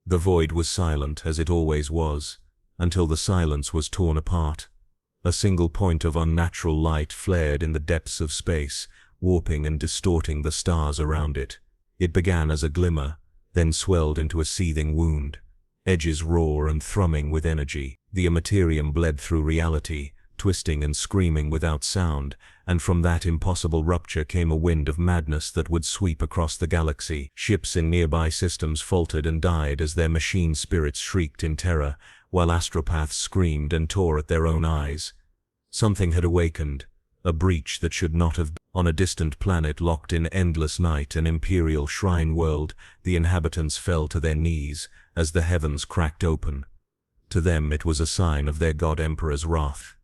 The void was silent, as it always was, until the silence was torn apart. A single point of unnatural light flared in the depths of space, warping and distorting the stars around it. It began as a glimmer, then swelled into a seething wound, edges raw and thrumming with energy. The Imperium bled through reality, twisting and screaming without sound, and from that impossible rupture came a wind of madness that would sweep across the galaxy. Ships in nearby systems faltered and died as their machine spirits shrieked in terror, while astropaths screamed and tore at their own eyes. Something had awakened, a breach that should not have been. On a distant planet locked in endless night, an imperial shrine world, the inhabitants fell to their knees as the heavens cracked open. To them it was a sign of their god-emperor's wrath.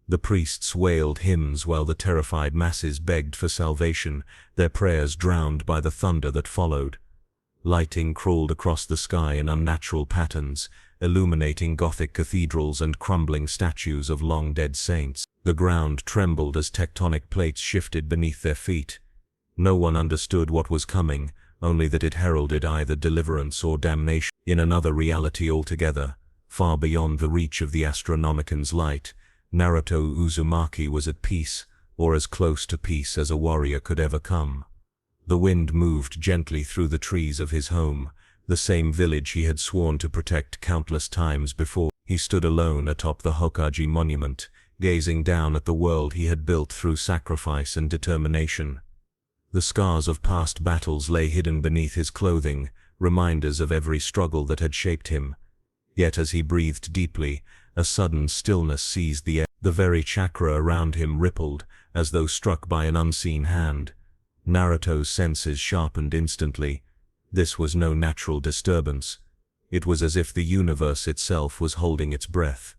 The priests wailed hymns while the terrified masses begged for salvation, their prayers drowned by the thunder that followed. Lighting crawled across the sky in unnatural patterns, illuminating Gothic cathedrals and crumbling statues of long-dead saints. The ground trembled as tectonic plates shifted beneath their feet. No one understood what was coming, only that it heralded either deliverance or damnation. In another reality altogether, far beyond the reach of the Astronomican's light, Naruto Uzumaki was at peace, or as close to peace as a warrior could ever come. The wind moved gently through the trees of his home, the same village he had sworn to protect countless times before. He stood alone atop the Hokage monument, gazing down at the world he had built through sacrifice and determination. The scars of past battles lay hidden beneath his clothing, reminders of every struggle that had shaped him. Yet as he breathed deeply, a sudden stillness seized the air. The very chakra around him rippled, as though struck by an unseen hand. Naruto's senses sharpened instantly. This was no natural disturbance. It was as if the universe itself was holding its breath.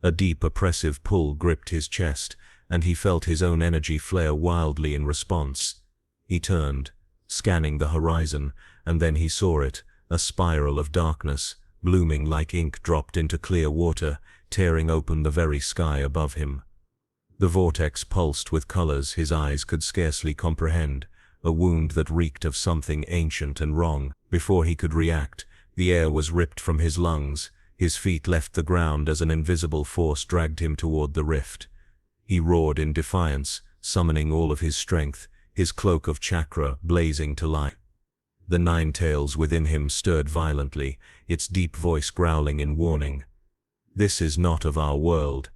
A deep oppressive pull gripped his chest, and he felt his own energy flare wildly in response. He turned, scanning the horizon, and then he saw it, a spiral of darkness, blooming like ink dropped into clear water, tearing open the very sky above him. The vortex pulsed with colors his eyes could scarcely comprehend, a wound that reeked of something ancient and wrong. Before he could react, the air was ripped from his lungs. His feet left the ground as an invisible force dragged him toward the rift. He roared in defiance, summoning all of his strength, his cloak of chakra blazing to life. The nine tails within him stirred violently, its deep voice growling in warning. "This is not of our world.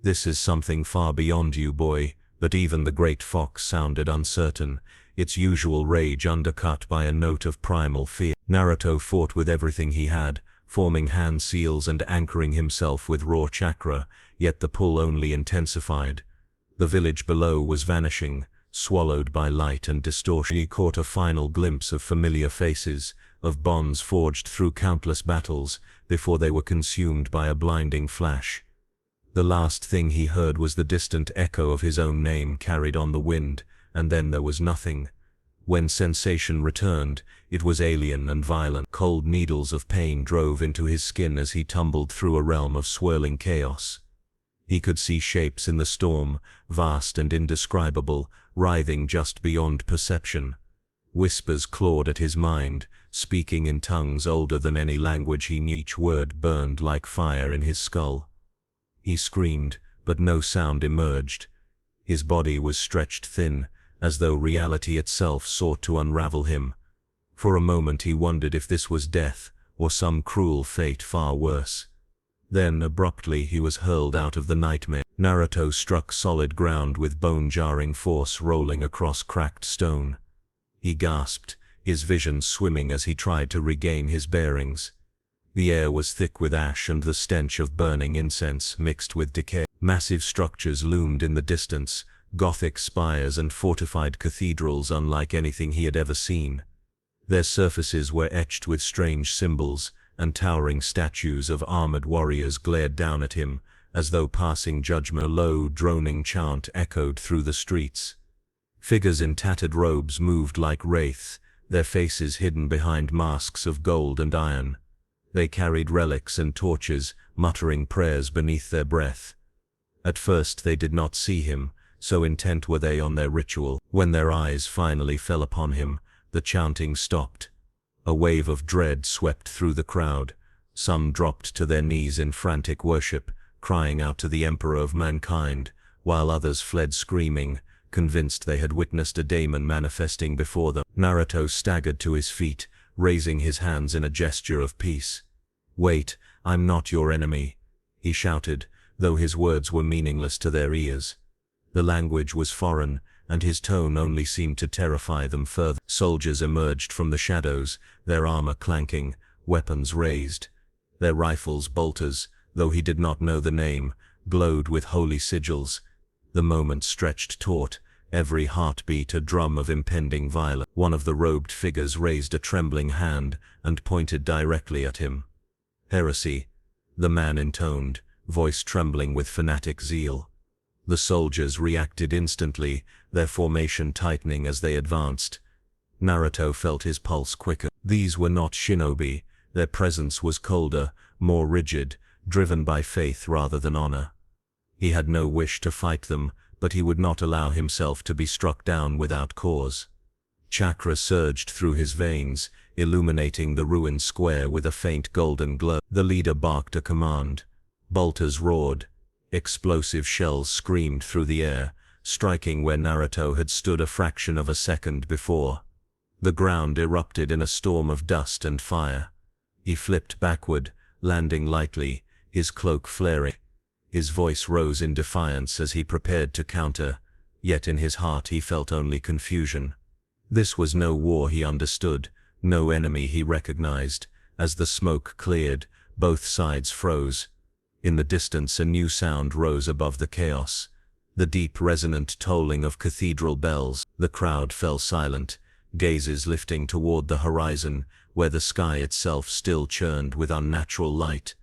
This is something far beyond you, boy." But even the great fox sounded uncertain, its usual rage undercut by a note of primal fear. Naruto fought with everything he had, forming hand seals and anchoring himself with raw chakra, yet the pull only intensified. The village below was vanishing, swallowed by light and distortion. He caught a final glimpse of familiar faces, of bonds forged through countless battles, before they were consumed by a blinding flash. The last thing he heard was the distant echo of his own name carried on the wind, and then there was nothing. When sensation returned, it was alien and violent. Cold needles of pain drove into his skin as he tumbled through a realm of swirling chaos. He could see shapes in the storm, vast and indescribable, writhing just beyond perception. Whispers clawed at his mind, speaking in tongues older than any language he knew. Each word burned like fire in his skull. He screamed, but no sound emerged. His body was stretched thin, as though reality itself sought to unravel him. For a moment he wondered if this was death, or some cruel fate far worse. Then, abruptly, he was hurled out of the nightmare. Naruto struck solid ground with bone-jarring force rolling across cracked stone. He gasped, his vision swimming as he tried to regain his bearings. The air was thick with ash and the stench of burning incense mixed with decay. Massive structures loomed in the distance, Gothic spires and fortified cathedrals unlike anything he had ever seen. Their surfaces were etched with strange symbols, and towering statues of armored warriors glared down at him, as though passing judgment. A low, droning chant echoed through the streets. Figures in tattered robes moved like wraiths, their faces hidden behind masks of gold and iron. They carried relics and torches, muttering prayers beneath their breath. At first they did not see him, so intent were they on their ritual. When their eyes finally fell upon him, the chanting stopped. A wave of dread swept through the crowd. Some dropped to their knees in frantic worship, crying out to the Emperor of Mankind, while others fled screaming, convinced they had witnessed a daemon manifesting before them. Naruto staggered to his feet, raising his hands in a gesture of peace. "Wait, I'm not your enemy," he shouted, though his words were meaningless to their ears. The language was foreign, and his tone only seemed to terrify them further. Soldiers emerged from the shadows, their armor clanking, weapons raised. Their rifles' bolters, though he did not know the name, glowed with holy sigils. The moment stretched taut, every heartbeat a drum of impending violence. One of the robed figures raised a trembling hand and pointed directly at him. "Heresy," the man intoned, voice trembling with fanatic zeal. The soldiers reacted instantly, their formation tightening as they advanced. Naruto felt his pulse quicken. These were not shinobi, their presence was colder, more rigid, driven by faith rather than honor. He had no wish to fight them, but he would not allow himself to be struck down without cause. Chakra surged through his veins, illuminating the ruined square with a faint golden glow. The leader barked a command. Bolters roared. Explosive shells screamed through the air, striking where Naruto had stood a fraction of a second before. The ground erupted in a storm of dust and fire. He flipped backward, landing lightly, his cloak flaring. His voice rose in defiance as he prepared to counter, yet in his heart he felt only confusion. This was no war he understood, no enemy he recognized. As the smoke cleared, both sides froze. In the distance a new sound rose above the chaos. The deep resonant tolling of cathedral bells. The crowd fell silent, gazes lifting toward the horizon, where the sky itself still churned with unnatural light.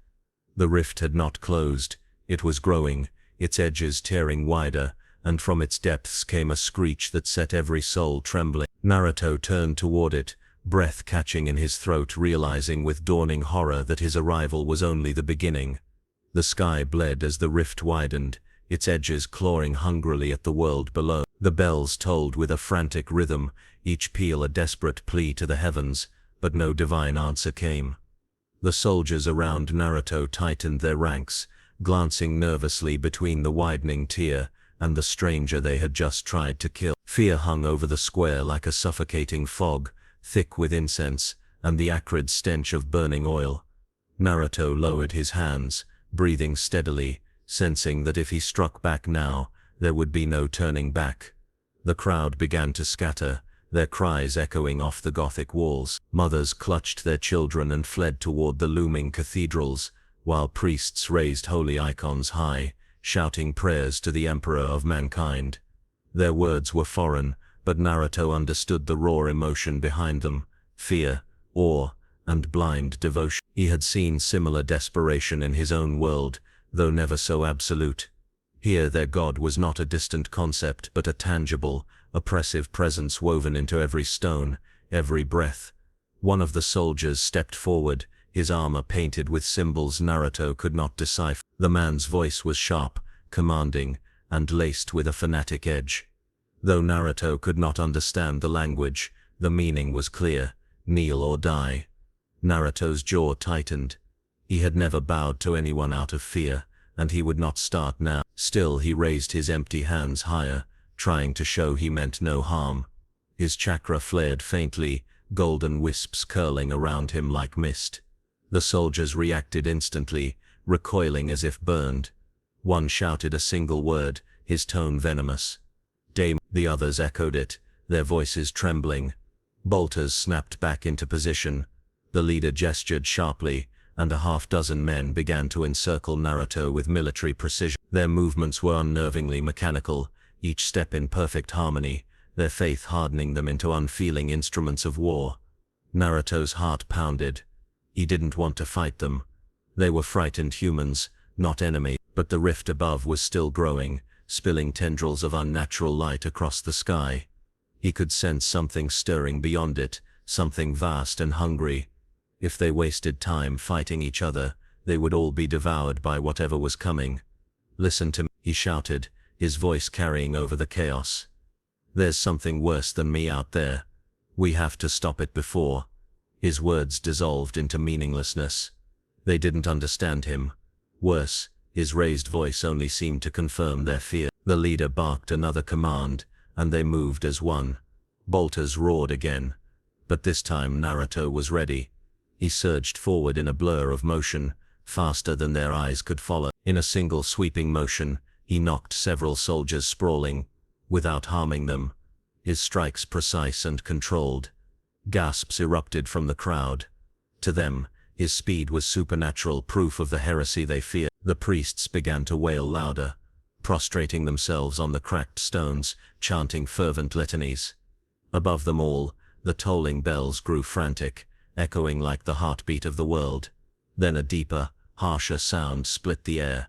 The rift had not closed, it was growing, its edges tearing wider, and from its depths came a screech that set every soul trembling. Naruto turned toward it, breath catching in his throat, realizing with dawning horror that his arrival was only the beginning. The sky bled as the rift widened, its edges clawing hungrily at the world below. The bells tolled with a frantic rhythm, each peal a desperate plea to the heavens, but no divine answer came. The soldiers around Naruto tightened their ranks, glancing nervously between the widening tier and the stranger they had just tried to kill. Fear hung over the square like a suffocating fog, thick with incense and the acrid stench of burning oil. Naruto lowered his hands, breathing steadily, sensing that if he struck back now, there would be no turning back. The crowd began to scatter, their cries echoing off the Gothic walls. Mothers clutched their children and fled toward the looming cathedrals, while priests raised holy icons high, shouting prayers to the Emperor of Mankind. Their words were foreign, but Naruto understood the raw emotion behind them: fear, awe, and blind devotion. He had seen similar desperation in his own world, though never so absolute. Here their god was not a distant concept, but a tangible, oppressive presence woven into every stone, every breath. One of the soldiers stepped forward, his armor painted with symbols Naruto could not decipher. The man's voice was sharp, commanding, and laced with a fanatic edge. Though Naruto could not understand the language, the meaning was clear: kneel or die. Naruto's jaw tightened. He had never bowed to anyone out of fear, and he would not start now. Still he raised his empty hands higher, trying to show he meant no harm. His chakra flared faintly, golden wisps curling around him like mist. The soldiers reacted instantly, recoiling as if burned. One shouted a single word, his tone venomous. "Daemon." The others echoed it, their voices trembling. Bolters snapped back into position. The leader gestured sharply, and a half-dozen men began to encircle Naruto with military precision. Their movements were unnervingly mechanical, each step in perfect harmony, their faith hardening them into unfeeling instruments of war. Naruto's heart pounded. He didn't want to fight them. They were frightened humans, not enemies. But the rift above was still growing, spilling tendrils of unnatural light across the sky. He could sense something stirring beyond it, something vast and hungry. If they wasted time fighting each other, they would all be devoured by whatever was coming. "Listen to me," he shouted, his voice carrying over the chaos. "There's something worse than me out there. We have to stop it before." His words dissolved into meaninglessness. They didn't understand him. Worse, his raised voice only seemed to confirm their fear. The leader barked another command, and they moved as one. Bolters roared again. But this time Naruto was ready. He surged forward in a blur of motion, faster than their eyes could follow. In a single sweeping motion, he knocked several soldiers sprawling, without harming them. His strikes precise and controlled. Gasps erupted from the crowd. To them, his speed was supernatural proof of the heresy they feared. The priests began to wail louder, prostrating themselves on the cracked stones, chanting fervent litanies. Above them all, the tolling bells grew frantic, echoing like the heartbeat of the world. Then a deeper, harsher sound split the air.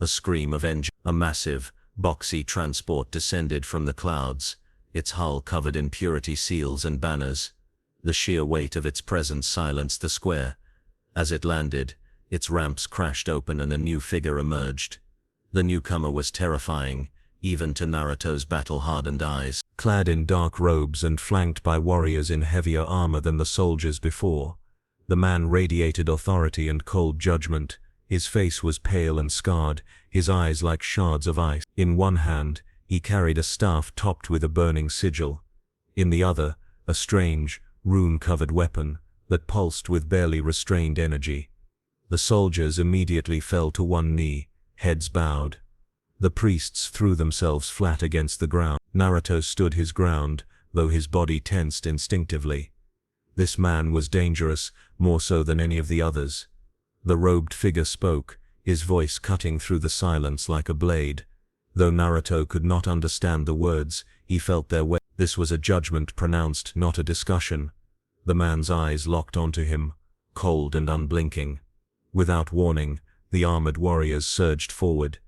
A scream of engine. A massive, boxy transport descended from the clouds, its hull covered in purity seals and banners. The sheer weight of its presence silenced the square. As it landed, its ramps crashed open and a new figure emerged. The newcomer was terrifying, even to Naruto's battle-hardened eyes. Clad in dark robes and flanked by warriors in heavier armor than the soldiers before, the man radiated authority and cold judgment. His face was pale and scarred, his eyes like shards of ice. In one hand, he carried a staff topped with a burning sigil. In the other, a strange, rune-covered weapon that pulsed with barely restrained energy. The soldiers immediately fell to one knee, heads bowed. The priests threw themselves flat against the ground. Naruto stood his ground, though his body tensed instinctively. This man was dangerous, more so than any of the others. The robed figure spoke, his voice cutting through the silence like a blade. Though Naruto could not understand the words, he felt their weight. This was a judgment pronounced, not a discussion. The man's eyes locked onto him, cold and unblinking. Without warning, the armored warriors surged forward.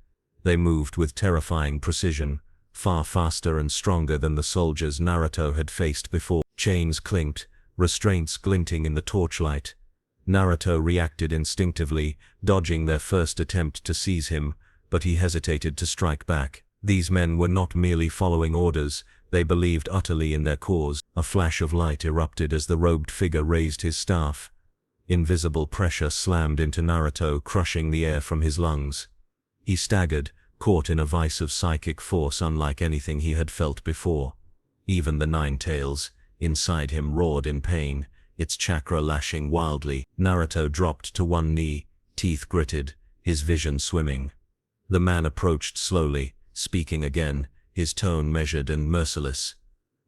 They moved with terrifying precision, far faster and stronger than the soldiers Naruto had faced before. Chains clinked, restraints glinting in the torchlight. Naruto reacted instinctively, dodging their first attempt to seize him, but he hesitated to strike back. These men were not merely following orders, they believed utterly in their cause. A flash of light erupted as the robed figure raised his staff. Invisible pressure slammed into Naruto, crushing the air from his lungs. He staggered, caught in a vice of psychic force unlike anything he had felt before. Even the nine tails inside him roared in pain, its chakra lashing wildly. Naruto dropped to one knee, teeth gritted, his vision swimming. The man approached slowly, speaking again, his tone measured and merciless.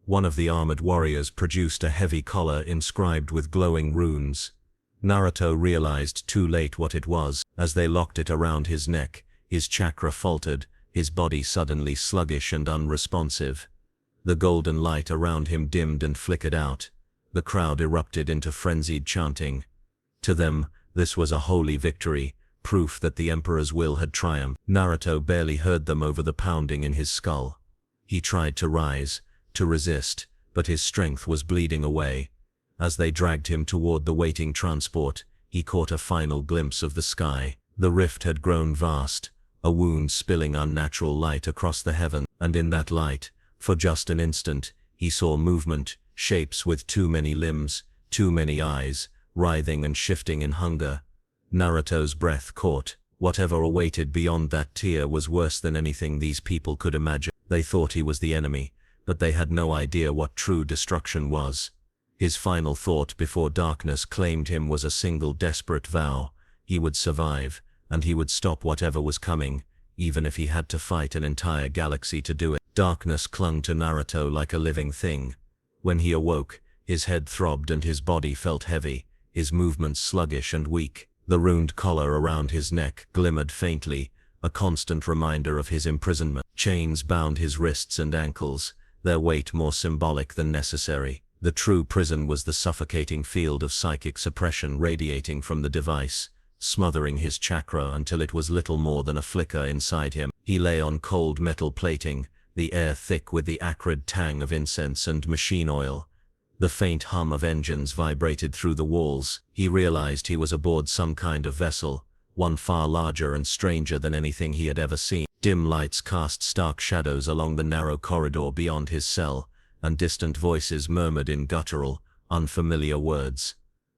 One of the armored warriors produced a heavy collar inscribed with glowing runes. Naruto realized too late what it was. As they locked it around his neck, his chakra faltered, his body suddenly sluggish and unresponsive. The golden light around him dimmed and flickered out. The crowd erupted into frenzied chanting. To them, this was a holy victory, proof that the Emperor's will had triumphed. Naruto barely heard them over the pounding in his skull. He tried to rise, to resist, but his strength was bleeding away. As they dragged him toward the waiting transport, he caught a final glimpse of the sky. The rift had grown vast, a wound spilling unnatural light across the heaven, and in that light, for just an instant, he saw movement, shapes with too many limbs, too many eyes, writhing and shifting in hunger. Naruto's breath caught. Whatever awaited beyond that tier was worse than anything these people could imagine. They thought he was the enemy, but they had no idea what true destruction was. His final thought before darkness claimed him was a single desperate vow. He would survive, and he would stop whatever was coming, even if he had to fight an entire galaxy to do it. Darkness clung to Naruto like a living thing. When he awoke, his head throbbed and his body felt heavy, his movements sluggish and weak. The runed collar around his neck glimmered faintly, a constant reminder of his imprisonment. Chains bound his wrists and ankles, their weight more symbolic than necessary. The true prison was the suffocating field of psychic suppression radiating from the device, smothering his chakra until it was little more than a flicker inside him. He lay on cold metal plating, the air thick with the acrid tang of incense and machine oil. The faint hum of engines vibrated through the walls. He realized he was aboard some kind of vessel, one far larger and stranger than anything he had ever seen. Dim lights cast stark shadows along the narrow corridor beyond his cell, and distant voices murmured in guttural, unfamiliar words.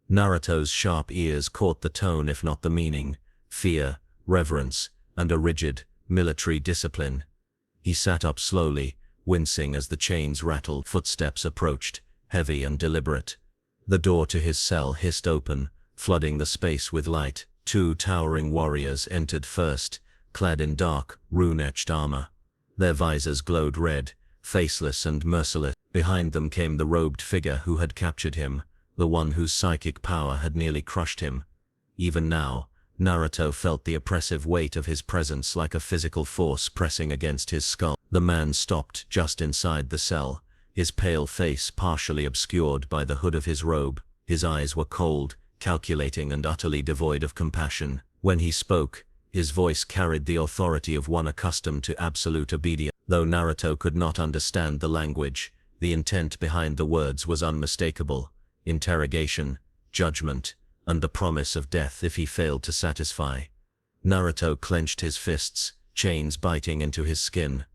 Naruto's sharp ears caught the tone if not the meaning: fear, reverence, and a rigid, military discipline. He sat up slowly, wincing as the chains rattled. Footsteps approached, heavy and deliberate. The door to his cell hissed open, flooding the space with light. 2 towering warriors entered first, clad in dark, rune-etched armor. Their visors glowed red, faceless and merciless. Behind them came the robed figure who had captured him, the one whose psychic power had nearly crushed him. Even now, Naruto felt the oppressive weight of his presence like a physical force pressing against his skull. The man stopped just inside the cell, his pale face partially obscured by the hood of his robe. His eyes were cold, calculating and utterly devoid of compassion. When he spoke, his voice carried the authority of one accustomed to absolute obedience. Though Naruto could not understand the language, the intent behind the words was unmistakable: interrogation, judgment, and the promise of death if he failed to satisfy. Naruto clenched his fists, chains biting into his skin.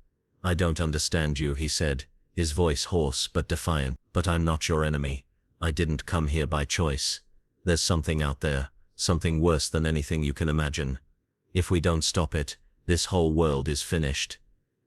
"I don't understand you," he said, his voice hoarse but defiant. "But I'm not your enemy. I didn't come here by choice. There's something out there, something worse than anything you can imagine. If we don't stop it, this whole world is finished."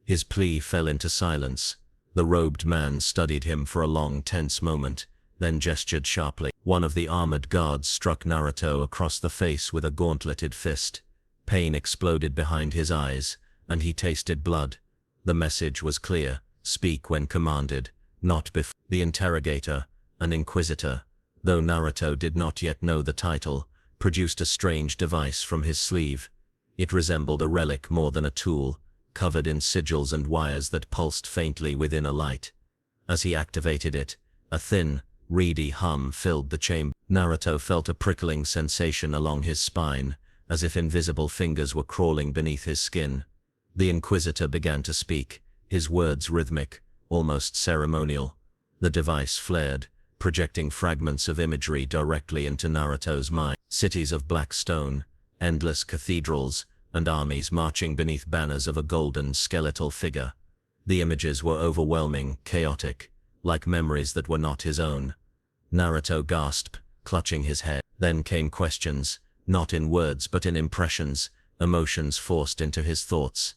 His plea fell into silence. The robed man studied him for a long, tense moment, then gestured sharply. One of the armored guards struck Naruto across the face with a gauntleted fist. Pain exploded behind his eyes, and he tasted blood. The message was clear: speak when commanded, not before. The interrogator, an inquisitor, though Naruto did not yet know the title, produced a strange device from his sleeve. It resembled a relic more than a tool, covered in sigils and wires that pulsed faintly within a light. As he activated it, a thin, reedy hum filled the chamber. Naruto felt a prickling sensation along his spine, as if invisible fingers were crawling beneath his skin. The Inquisitor began to speak, his words rhythmic, almost ceremonial. The device flared, projecting fragments of imagery directly into Naruto's mind. Cities of black stone, endless cathedrals, and armies marching beneath banners of a golden skeletal figure. The images were overwhelming, chaotic, like memories that were not his own. Naruto gasped, clutching his head. Then came questions, not in words but in impressions, emotions forced into his thoughts.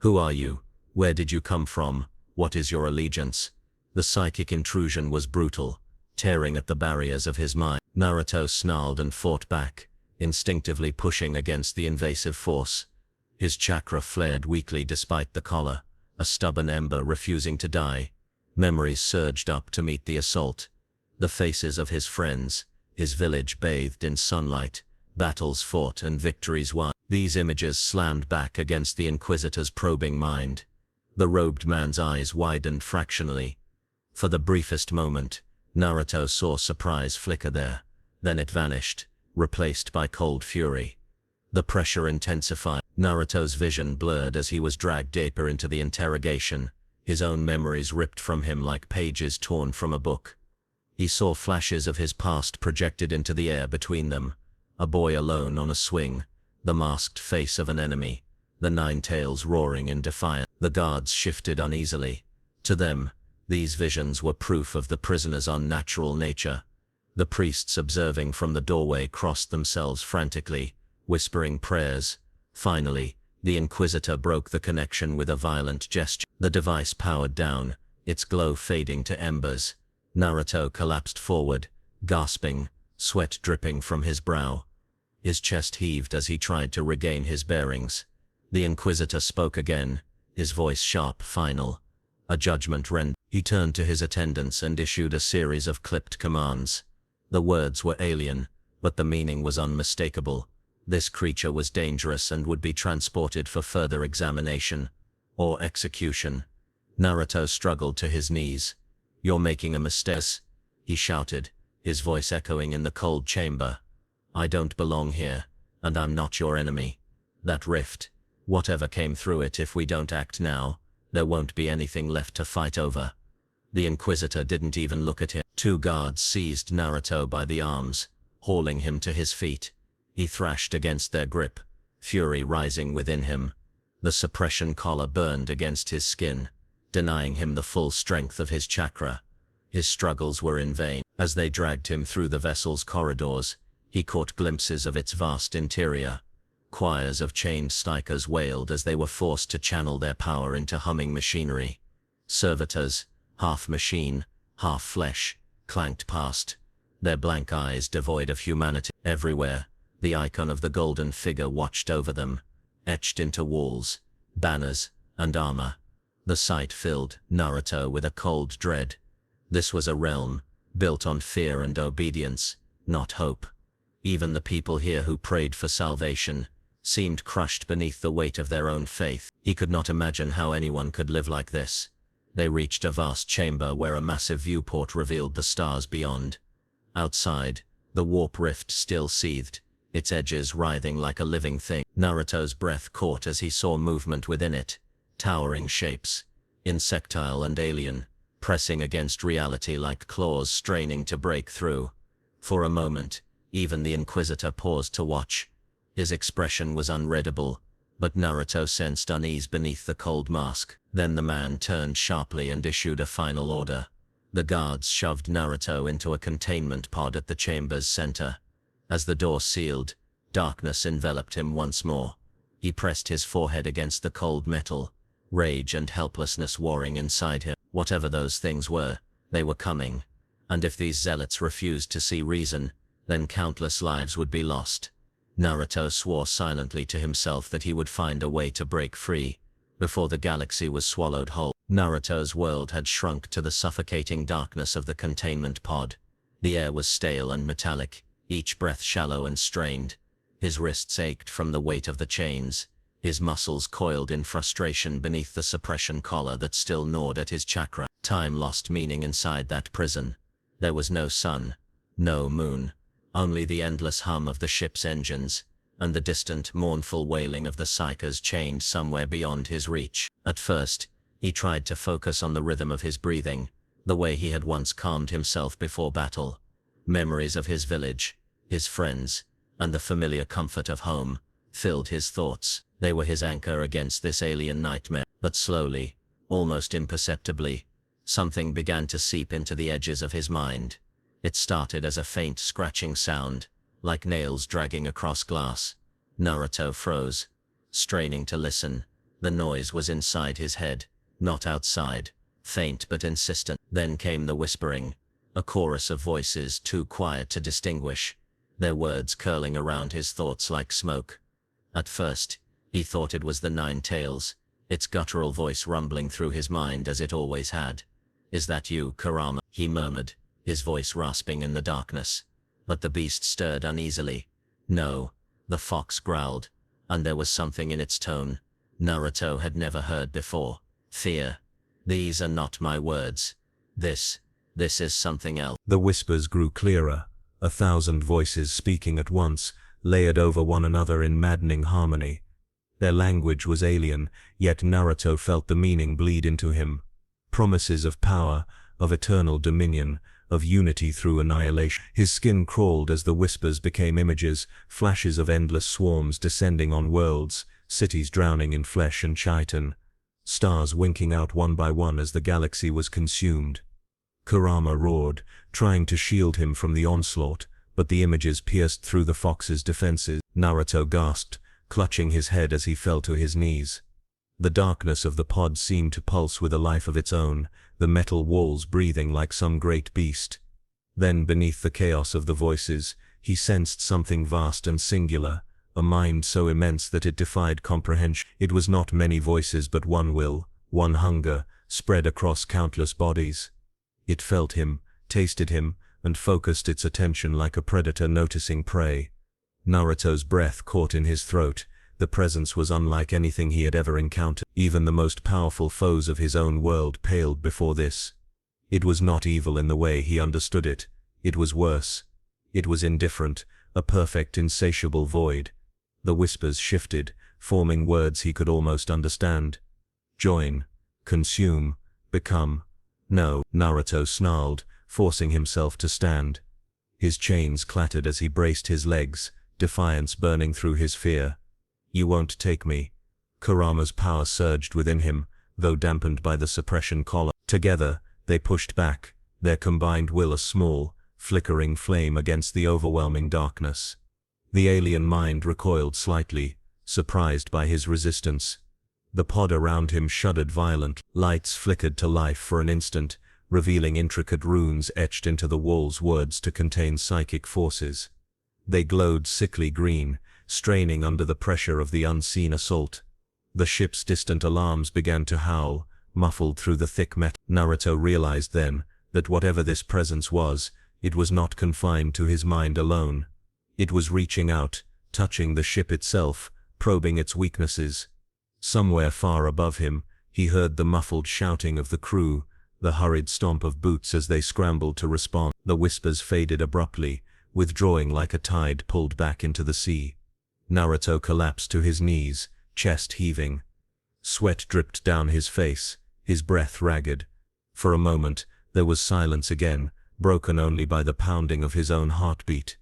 "Who are you? Where did you come from? What is your allegiance?" The psychic intrusion was brutal, tearing at the barriers of his mind. Naruto snarled and fought back, instinctively pushing against the invasive force. His chakra flared weakly despite the collar, a stubborn ember refusing to die. Memories surged up to meet the assault. The faces of his friends, his village bathed in sunlight, battles fought and victories won. These images slammed back against the Inquisitor's probing mind. The robed man's eyes widened fractionally. For the briefest moment, Naruto saw surprise flicker there. Then it vanished, replaced by cold fury. The pressure intensified. Naruto's vision blurred as he was dragged deeper into the interrogation, his own memories ripped from him like pages torn from a book. He saw flashes of his past projected into the air between them: a boy alone on a swing, the masked face of an enemy, the nine tails roaring in defiance. The guards shifted uneasily. To them, these visions were proof of the prisoner's unnatural nature. The priests observing from the doorway crossed themselves frantically, whispering prayers. Finally, the Inquisitor broke the connection with a violent gesture. The device powered down, its glow fading to embers. Naruto collapsed forward, gasping, sweat dripping from his brow. His chest heaved as he tried to regain his bearings. The Inquisitor spoke again, his voice sharp, final. A judgment rendered. He turned to his attendants and issued a series of clipped commands. The words were alien, but the meaning was unmistakable. This creature was dangerous and would be transported for further examination, or execution. Naruto struggled to his knees. "You're making a mistake," he shouted, his voice echoing in the cold chamber. "I don't belong here, and I'm not your enemy. That rift, whatever came through it, if we don't act now, there won't be anything left to fight over." The Inquisitor didn't even look at him. 2 guards seized Naruto by the arms, hauling him to his feet. He thrashed against their grip, fury rising within him. The suppression collar burned against his skin, denying him the full strength of his chakra. His struggles were in vain. As they dragged him through the vessel's corridors, he caught glimpses of its vast interior. Choirs of chained strikers wailed as they were forced to channel their power into humming machinery. Servitors, half machine, half flesh, clanked past, their blank eyes devoid of humanity. Everywhere, the icon of the golden figure watched over them, etched into walls, banners, and armor. The sight filled Naruto with a cold dread. This was a realm built on fear and obedience, not hope. Even the people here who prayed for salvation seemed crushed beneath the weight of their own faith. He could not imagine how anyone could live like this. They reached a vast chamber where a massive viewport revealed the stars beyond. Outside, the warp rift still seethed, its edges writhing like a living thing. Naruto's breath caught as he saw movement within it, towering shapes, insectile and alien, pressing against reality like claws straining to break through. For a moment, even the Inquisitor paused to watch. His expression was unreadable, but Naruto sensed unease beneath the cold mask. Then the man turned sharply and issued a final order. The guards shoved Naruto into a containment pod at the chamber's center. As the door sealed, darkness enveloped him once more. He pressed his forehead against the cold metal, rage and helplessness warring inside him. Whatever those things were, they were coming. And if these zealots refused to see reason, then countless lives would be lost. Naruto swore silently to himself that he would find a way to break free, before the galaxy was swallowed whole. Naruto's world had shrunk to the suffocating darkness of the containment pod. The air was stale and metallic, each breath shallow and strained. His wrists ached from the weight of the chains. His muscles coiled in frustration beneath the suppression collar that still gnawed at his chakra. Time lost meaning inside that prison. There was no sun, no moon, only the endless hum of the ship's engines, and the distant, mournful wailing of the psychers chained somewhere beyond his reach. At first, he tried to focus on the rhythm of his breathing, the way he had once calmed himself before battle. Memories of his village, his friends, and the familiar comfort of home filled his thoughts. They were his anchor against this alien nightmare. But slowly, almost imperceptibly, something began to seep into the edges of his mind. It started as a faint scratching sound, like nails dragging across glass. Naruto froze, straining to listen. The noise was inside his head, not outside, faint but insistent. Then came the whispering, a chorus of voices too quiet to distinguish, their words curling around his thoughts like smoke. At first, he thought it was the Nine Tails, its guttural voice rumbling through his mind as it always had. "Is that you, Kurama?" he murmured, his voice rasping in the darkness. But the beast stirred uneasily. "No," the fox growled, and there was something in its tone Naruto had never heard before. "Fear. These are not my words. This is something else." The whispers grew clearer, 1,000 voices speaking at once, layered over one another in maddening harmony. Their language was alien, yet Naruto felt the meaning bleed into him. Promises of power, of eternal dominion, of unity through annihilation. His skin crawled as the whispers became images, flashes of endless swarms descending on worlds, cities drowning in flesh and chitin, stars winking out one by one as the galaxy was consumed. Kurama roared, trying to shield him from the onslaught, but the images pierced through the fox's defenses. Naruto gasped, clutching his head as he fell to his knees. The darkness of the pod seemed to pulse with a life of its own, the metal walls breathing like some great beast. Then, beneath the chaos of the voices, he sensed something vast and singular, a mind so immense that it defied comprehension. It was not many voices but one will, one hunger, spread across countless bodies. It felt him, tasted him, and focused its attention like a predator noticing prey. Naruto's breath caught in his throat. The presence was unlike anything he had ever encountered. Even the most powerful foes of his own world paled before this. It was not evil in the way he understood it. It was worse. It was indifferent, a perfect, insatiable void. The whispers shifted, forming words he could almost understand. Join, consume, become. No, Naruto snarled, forcing himself to stand. His chains clattered as he braced his legs, defiance burning through his fear. "You won't take me." Kurama's power surged within him, though dampened by the suppression collar. Together, they pushed back, their combined will a small, flickering flame against the overwhelming darkness. The alien mind recoiled slightly, surprised by his resistance. The pod around him shuddered violently. Lights flickered to life for an instant, revealing intricate runes etched into the wall's words to contain psychic forces. They glowed sickly green, straining under the pressure of the unseen assault. The ship's distant alarms began to howl, muffled through the thick metal. Naruto realized then that whatever this presence was, it was not confined to his mind alone. It was reaching out, touching the ship itself, probing its weaknesses. Somewhere far above him, he heard the muffled shouting of the crew, the hurried stomp of boots as they scrambled to respond. The whispers faded abruptly, withdrawing like a tide pulled back into the sea. Naruto collapsed to his knees, chest heaving. Sweat dripped down his face, his breath ragged. For a moment, there was silence again, broken only by the pounding of his own heartbeat.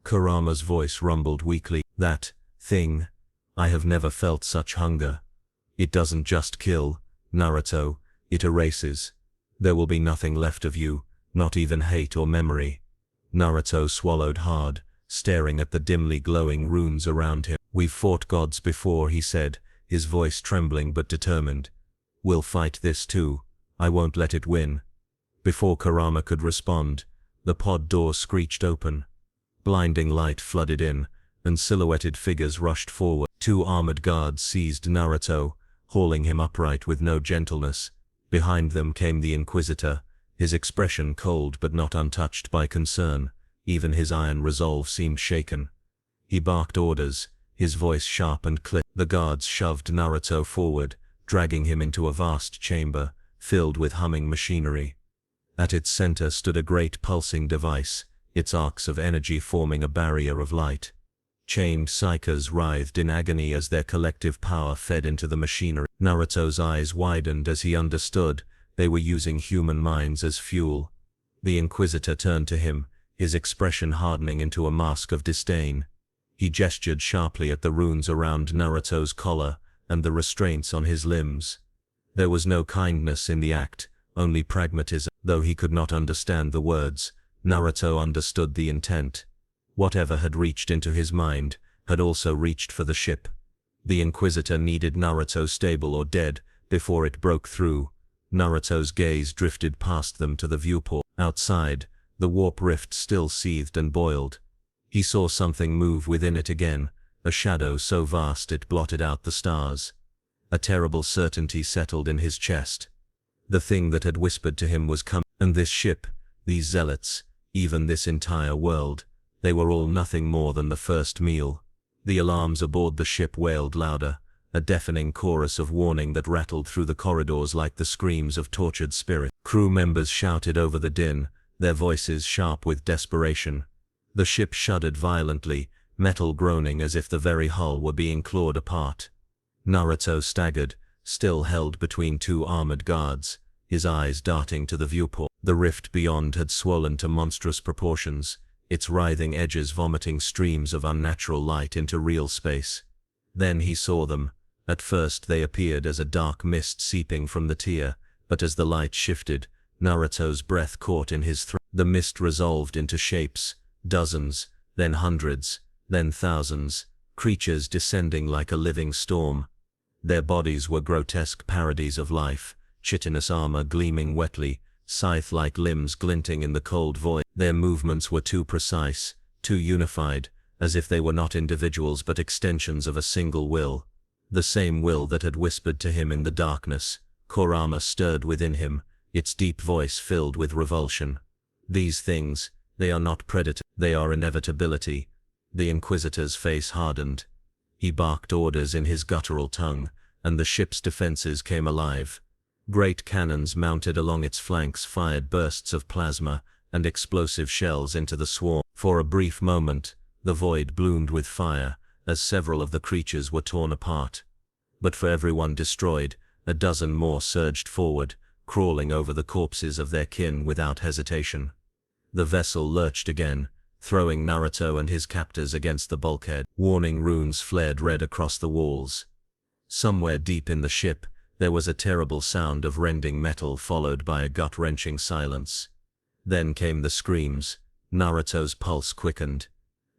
Kurama's voice rumbled weakly. "That thing. I have never felt such hunger. It doesn't just kill, Naruto, it erases. There will be nothing left of you, not even hate or memory." Naruto swallowed hard, staring at the dimly glowing runes around him. "We've fought gods before," he said, his voice trembling but determined. "We'll fight this too. I won't let it win." Before Kurama could respond, the pod door screeched open. Blinding light flooded in, and silhouetted figures rushed forward. 2 armored guards seized Naruto, hauling him upright with no gentleness. Behind them came the Inquisitor, his expression cold but not untouched by concern. Even his iron resolve seemed shaken. He barked orders, his voice sharp and clear. The guards shoved Naruto forward, dragging him into a vast chamber, filled with humming machinery. At its center stood a great pulsing device, its arcs of energy forming a barrier of light. Chained psychers writhed in agony as their collective power fed into the machinery. Naruto's eyes widened as he understood they were using human minds as fuel. The Inquisitor turned to him, his expression hardening into a mask of disdain. He gestured sharply at the runes around Naruto's collar and the restraints on his limbs. There was no kindness in the act, only pragmatism. Though he could not understand the words, Naruto understood the intent. Whatever had reached into his mind had also reached for the ship. The Inquisitor needed Naruto stable or dead before it broke through. Naruto's gaze drifted past them to the viewport. Outside, the warp rift still seethed and boiled. He saw something move within it again, a shadow so vast it blotted out the stars. A terrible certainty settled in his chest. The thing that had whispered to him was coming. And this ship, these zealots, even this entire world, they were all nothing more than the first meal. The alarms aboard the ship wailed louder, a deafening chorus of warning that rattled through the corridors like the screams of tortured spirits. Crew members shouted over the din, their voices sharp with desperation. The ship shuddered violently, metal groaning as if the very hull were being clawed apart. Naruto staggered, still held between 2 armored guards, his eyes darting to the viewport. The rift beyond had swollen to monstrous proportions, its writhing edges vomiting streams of unnatural light into real space. Then he saw them. At first they appeared as a dark mist seeping from the tier, but as the light shifted, Naruto's breath caught in his throat. The mist resolved into shapes, dozens, then hundreds, then thousands, creatures descending like a living storm. Their bodies were grotesque parodies of life, chitinous armor gleaming wetly, scythe-like limbs glinting in the cold void. Their movements were too precise, too unified, as if they were not individuals but extensions of a single will. The same will that had whispered to him in the darkness. Kurama stirred within him, its deep voice filled with revulsion. These things, they are not predator, they are inevitability. The Inquisitor's face hardened. He barked orders in his guttural tongue, and the ship's defenses came alive. Great cannons mounted along its flanks fired bursts of plasma and explosive shells into the swarm. For a brief moment, the void bloomed with fire, as several of the creatures were torn apart. But for every one destroyed, a dozen more surged forward, crawling over the corpses of their kin without hesitation. The vessel lurched again, throwing Naruto and his captors against the bulkhead. Warning runes flared red across the walls. Somewhere deep in the ship, there was a terrible sound of rending metal followed by a gut-wrenching silence. Then came the screams. Naruto's pulse quickened.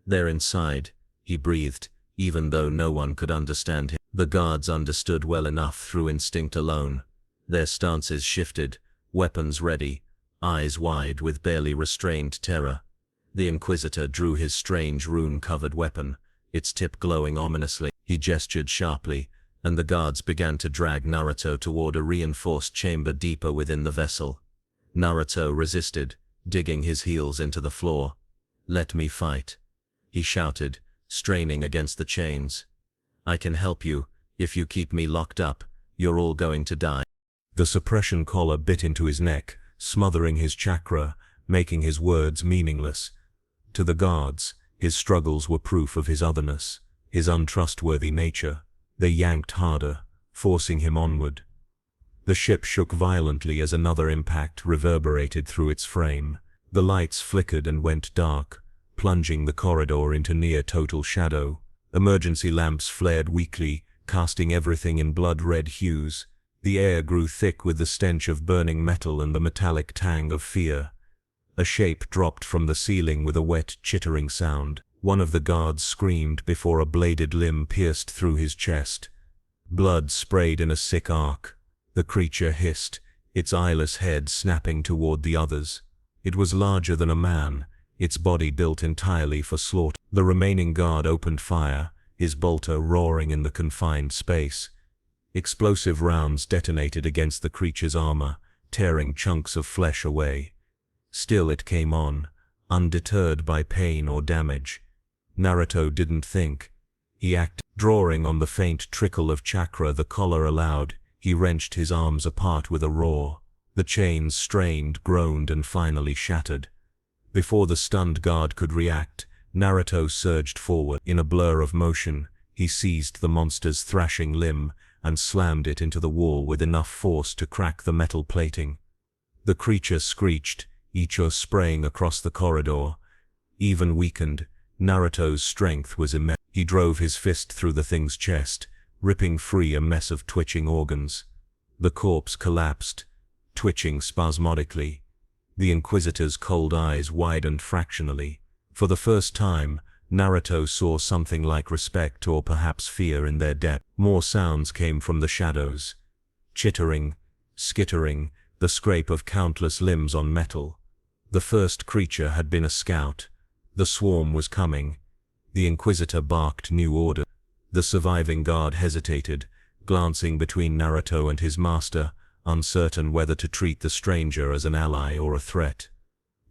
"They're inside," he breathed, even though no one could understand him. The guards understood well enough through instinct alone. Their stances shifted, weapons ready, eyes wide with barely restrained terror. The Inquisitor drew his strange rune-covered weapon, its tip glowing ominously. He gestured sharply, and the guards began to drag Naruto toward a reinforced chamber deeper within the vessel. Naruto resisted, digging his heels into the floor. "Let me fight," he shouted, straining against the chains. "I can help you. If you keep me locked up, you're all going to die." The suppression collar bit into his neck, smothering his chakra, making his words meaningless. To the guards, his struggles were proof of his otherness, his untrustworthy nature. They yanked harder, forcing him onward. The ship shook violently as another impact reverberated through its frame. The lights flickered and went dark, plunging the corridor into near-total shadow. Emergency lamps flared weakly, casting everything in blood-red hues. The air grew thick with the stench of burning metal and the metallic tang of fear. A shape dropped from the ceiling with a wet, chittering sound. One of the guards screamed before a bladed limb pierced through his chest. Blood sprayed in a sick arc. The creature hissed, its eyeless head snapping toward the others. It was larger than a man, its body built entirely for slaughter. The remaining guard opened fire, his bolter roaring in the confined space. Explosive rounds detonated against the creature's armor, tearing chunks of flesh away. Still it came on, undeterred by pain or damage. Naruto didn't think. He acted. Drawing on the faint trickle of chakra the collar allowed, he wrenched his arms apart with a roar. The chains strained, groaned, and finally shattered. Before the stunned guard could react, Naruto surged forward. In a blur of motion, he seized the monster's thrashing limb and slammed it into the wall with enough force to crack the metal plating. The creature screeched, ichor spraying across the corridor. Even weakened, Naruto's strength was immense. He drove his fist through the thing's chest, ripping free a mess of twitching organs. The corpse collapsed, twitching spasmodically. The Inquisitor's cold eyes widened fractionally. For the first time, Naruto saw something like respect or perhaps fear in their depth. More sounds came from the shadows. Chittering, skittering, the scrape of countless limbs on metal. The first creature had been a scout. The swarm was coming. The Inquisitor barked new order. The surviving guard hesitated, glancing between Naruto and his master, uncertain whether to treat the stranger as an ally or a threat.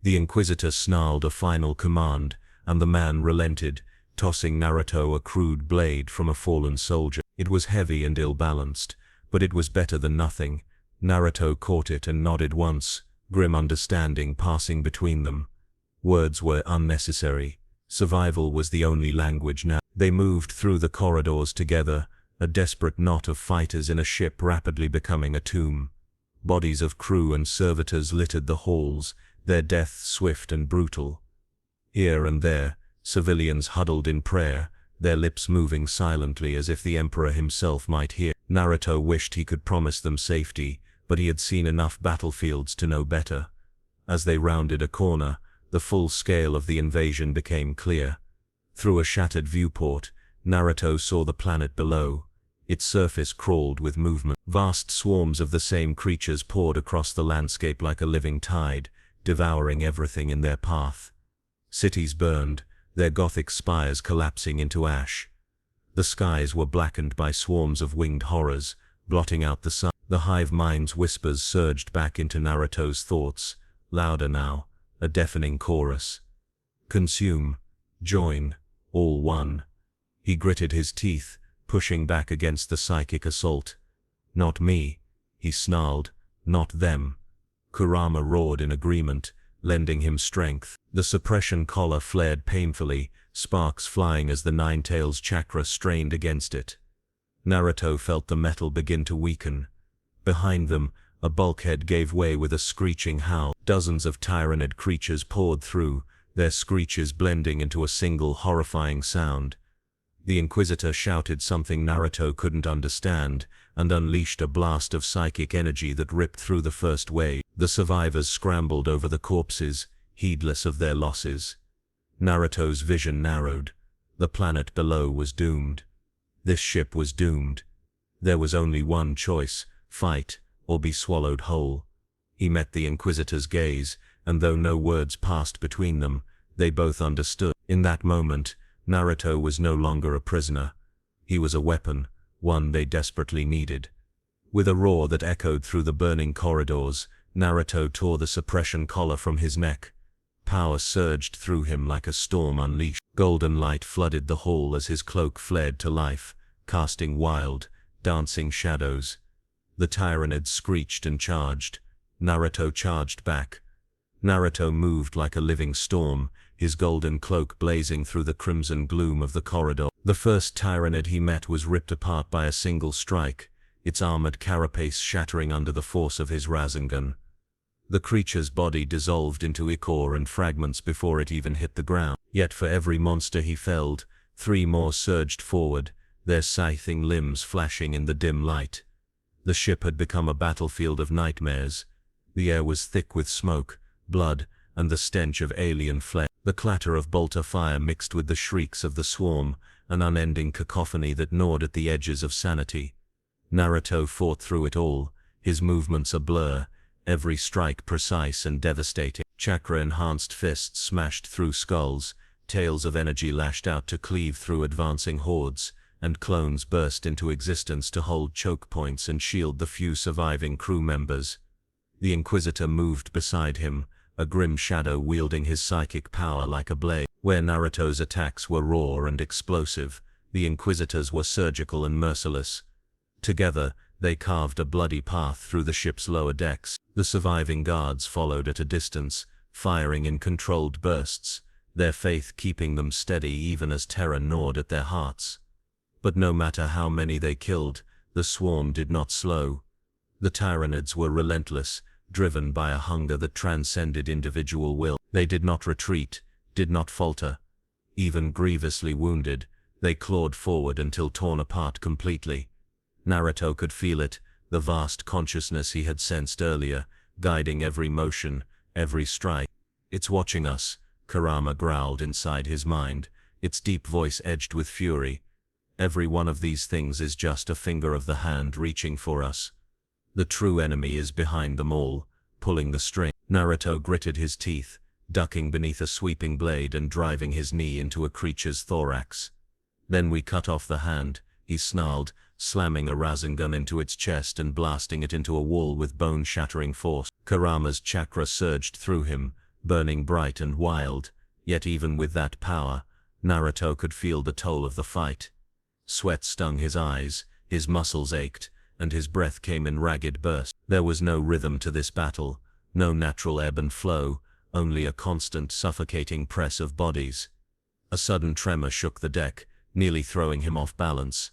The Inquisitor snarled a final command, and the man relented, tossing Naruto a crude blade from a fallen soldier. It was heavy and ill-balanced, but it was better than nothing. Naruto caught it and nodded once, grim understanding passing between them. Words were unnecessary. Survival was the only language now. They moved through the corridors together, a desperate knot of fighters in a ship rapidly becoming a tomb. Bodies of crew and servitors littered the halls, their death swift and brutal. Here and there, civilians huddled in prayer, their lips moving silently as if the Emperor himself might hear. Naruto wished he could promise them safety, but he had seen enough battlefields to know better. As they rounded a corner, the full scale of the invasion became clear. Through a shattered viewport, Naruto saw the planet below. Its surface crawled with movement. Vast swarms of the same creatures poured across the landscape like a living tide, devouring everything in their path. Cities burned, their Gothic spires collapsing into ash. The skies were blackened by swarms of winged horrors, blotting out the sun. The hive mind's whispers surged back into Naruto's thoughts, louder now, a deafening chorus. Consume, join, all one. He gritted his teeth, pushing back against the psychic assault. Not me, he snarled, not them. Kurama roared in agreement, lending him strength. The suppression collar flared painfully, sparks flying as the Nine-Tails chakra strained against it. Naruto felt the metal begin to weaken. Behind them, a bulkhead gave way with a screeching howl. Dozens of Tyranid creatures poured through, their screeches blending into a single horrifying sound. The Inquisitor shouted something Naruto couldn't understand, and unleashed a blast of psychic energy that ripped through the first wave. The survivors scrambled over the corpses, heedless of their losses. Naruto's vision narrowed. The planet below was doomed. This ship was doomed. There was only one choice: fight, or be swallowed whole. He met the Inquisitor's gaze, and though no words passed between them, they both understood. In that moment, Naruto was no longer a prisoner. He was a weapon, one they desperately needed. With a roar that echoed through the burning corridors, Naruto tore the suppression collar from his neck. Power surged through him like a storm unleashed. Golden light flooded the hall as his cloak flared to life, casting wild, dancing shadows. The Tyranids screeched and charged. Naruto charged back. Naruto moved like a living storm, his golden cloak blazing through the crimson gloom of the corridor. The first Tyranid he met was ripped apart by a single strike, its armored carapace shattering under the force of his Rasengan. The creature's body dissolved into ichor and fragments before it even hit the ground. Yet for every monster he felled, 3 more surged forward, their scything limbs flashing in the dim light. The ship had become a battlefield of nightmares. The air was thick with smoke, blood, and the stench of alien flesh. The clatter of bolter fire mixed with the shrieks of the swarm, an unending cacophony that gnawed at the edges of sanity. Naruto fought through it all, his movements a blur, every strike precise and devastating. Chakra-enhanced fists smashed through skulls, tails of energy lashed out to cleave through advancing hordes, and clones burst into existence to hold choke points and shield the few surviving crew members. The Inquisitor moved beside him, a grim shadow wielding his psychic power like a blade. Where Naruto's attacks were raw and explosive, the Inquisitors were surgical and merciless. Together, they carved a bloody path through the ship's lower decks. The surviving guards followed at a distance, firing in controlled bursts, their faith keeping them steady even as terror gnawed at their hearts. But no matter how many they killed, the swarm did not slow. The Tyranids were relentless, driven by a hunger that transcended individual will. They did not retreat, did not falter. Even grievously wounded, they clawed forward until torn apart completely. Naruto could feel it, the vast consciousness he had sensed earlier, guiding every motion, every strike. "It's watching us," Kurama growled inside his mind, its deep voice edged with fury. "Every one of these things is just a finger of the hand reaching for us. The true enemy is behind them all, pulling the string." Naruto gritted his teeth, ducking beneath a sweeping blade and driving his knee into a creature's thorax. "Then we cut off the hand," he snarled, slamming a Rasengan into its chest and blasting it into a wall with bone-shattering force. Kurama's chakra surged through him, burning bright and wild, yet even with that power, Naruto could feel the toll of the fight. Sweat stung his eyes, his muscles ached, and his breath came in ragged bursts. There was no rhythm to this battle, no natural ebb and flow, only a constant, suffocating press of bodies. A sudden tremor shook the deck, nearly throwing him off balance.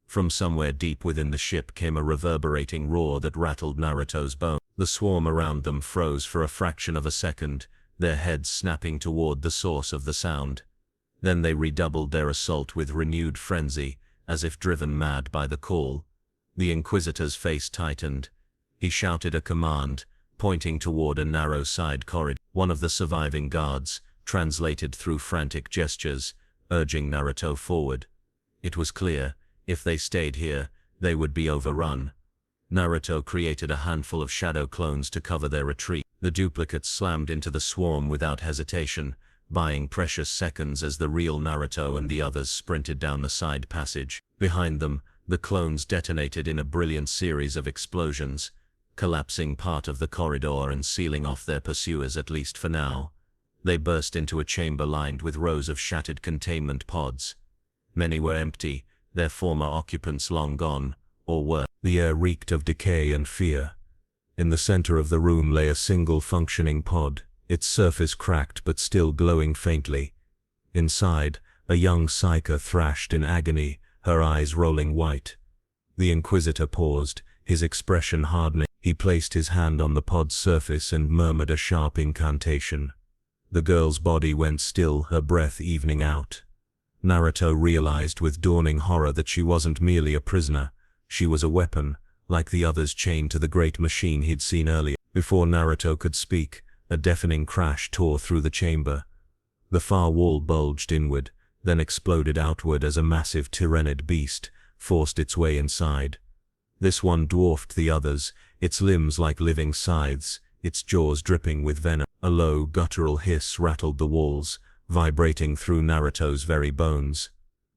From somewhere deep within the ship came a reverberating roar that rattled Naruto's bones. The swarm around them froze for a fraction of a second, their heads snapping toward the source of the sound. Then they redoubled their assault with renewed frenzy, as if driven mad by the call. The Inquisitor's face tightened. He shouted a command, pointing toward a narrow side corridor. One of the surviving guards translated through frantic gestures, urging Naruto forward. It was clear, if they stayed here, they would be overrun. Naruto created a handful of shadow clones to cover their retreat. The duplicates slammed into the swarm without hesitation, buying precious seconds as the real Naruto and the others sprinted down the side passage. Behind them, the clones detonated in a brilliant series of explosions, collapsing part of the corridor and sealing off their pursuers at least for now. They burst into a chamber lined with rows of shattered containment pods. Many were empty, their former occupants long gone, or were. The air reeked of decay and fear. In the center of the room lay a single functioning pod, its surface cracked but still glowing faintly. Inside, a young psyker thrashed in agony, her eyes rolling white. The Inquisitor paused, his expression hardening. He placed his hand on the pod's surface and murmured a sharp incantation. The girl's body went still, her breath evening out. Naruto realized with dawning horror that she wasn't merely a prisoner, she was a weapon, like the others chained to the great machine he'd seen earlier. Before Naruto could speak, a deafening crash tore through the chamber. The far wall bulged inward, then exploded outward as a massive Tyranid beast forced its way inside. This one dwarfed the others, its limbs like living scythes, its jaws dripping with venom. A low, guttural hiss rattled the walls, vibrating through Naruto's very bones.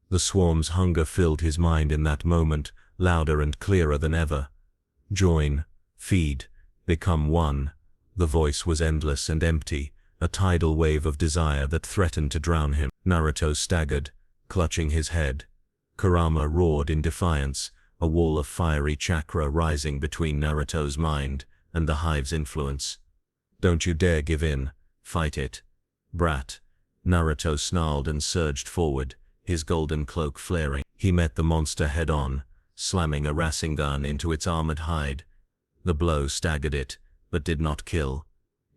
The swarm's hunger filled his mind in that moment, louder and clearer than ever. Join, feed, become one. The voice was endless and empty, a tidal wave of desire that threatened to drown him. Naruto staggered, clutching his head. Kurama roared in defiance, a wall of fiery chakra rising between Naruto's mind and the hive's influence. Don't you dare give in. Fight it. Brat. Naruto snarled and surged forward, his golden cloak flaring. He met the monster head-on, slamming a Rasengan into its armored hide. The blow staggered it, but did not kill.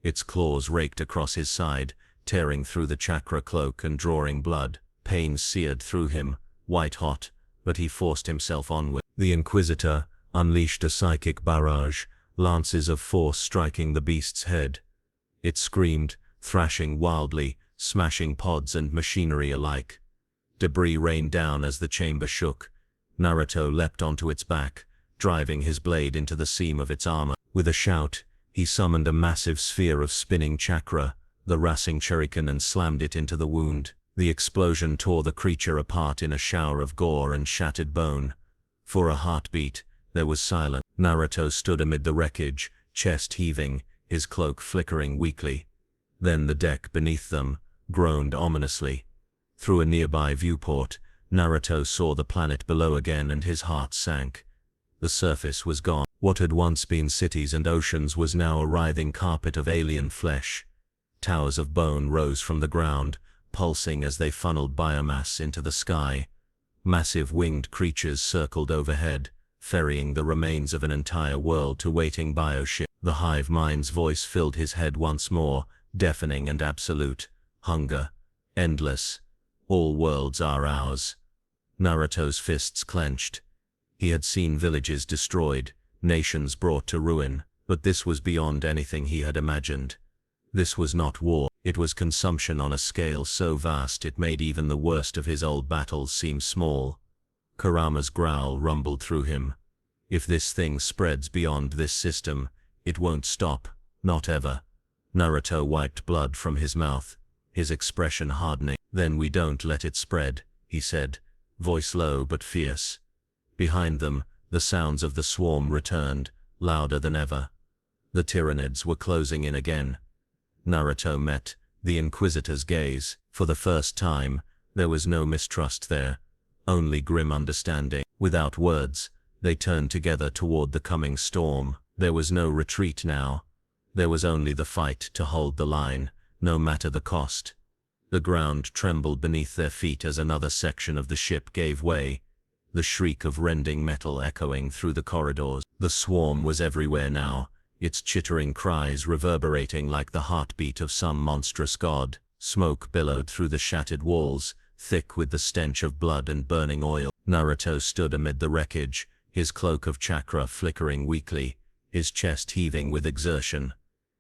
Its claws raked across his side, tearing through the chakra cloak and drawing blood. Pain seared through him, white-hot, but he forced himself onward. The Inquisitor unleashed a psychic barrage, lances of force striking the beast's head. It screamed, thrashing wildly, smashing pods and machinery alike. Debris rained down as the chamber shook. Naruto leapt onto its back, driving his blade into the seam of its armor. With a shout, he summoned a massive sphere of spinning chakra, the Rasen Shuriken, and slammed it into the wound. The explosion tore the creature apart in a shower of gore and shattered bone. For a heartbeat, there was silence. Naruto stood amid the wreckage, chest heaving, his cloak flickering weakly. Then the deck beneath them groaned ominously. Through a nearby viewport, Naruto saw the planet below again and his heart sank. The surface was gone. What had once been cities and oceans was now a writhing carpet of alien flesh. Towers of bone rose from the ground, pulsing as they funneled biomass into the sky. Massive winged creatures circled overhead, ferrying the remains of an entire world to waiting bioship. The hive mind's voice filled his head once more, deafening and absolute. Hunger. Endless. All worlds are ours. Naruto's fists clenched. He had seen villages destroyed, nations brought to ruin, but this was beyond anything he had imagined. This was not war, it was consumption on a scale so vast it made even the worst of his old battles seem small. Kurama's growl rumbled through him. If this thing spreads beyond this system, it won't stop, not ever. Naruto wiped blood from his mouth, his expression hardening. Then we don't let it spread, he said, voice low but fierce. Behind them, the sounds of the swarm returned, louder than ever. The Tyranids were closing in again. Naruto met the Inquisitor's gaze. For the first time, there was no mistrust there, only grim understanding. Without words, they turned together toward the coming storm. There was no retreat now. There was only the fight to hold the line, no matter the cost. The ground trembled beneath their feet as another section of the ship gave way, the shriek of rending metal echoing through the corridors. The swarm was everywhere now, its chittering cries reverberating like the heartbeat of some monstrous god. Smoke billowed through the shattered walls, thick with the stench of blood and burning oil. Naruto stood amid the wreckage, his cloak of chakra flickering weakly, his chest heaving with exertion.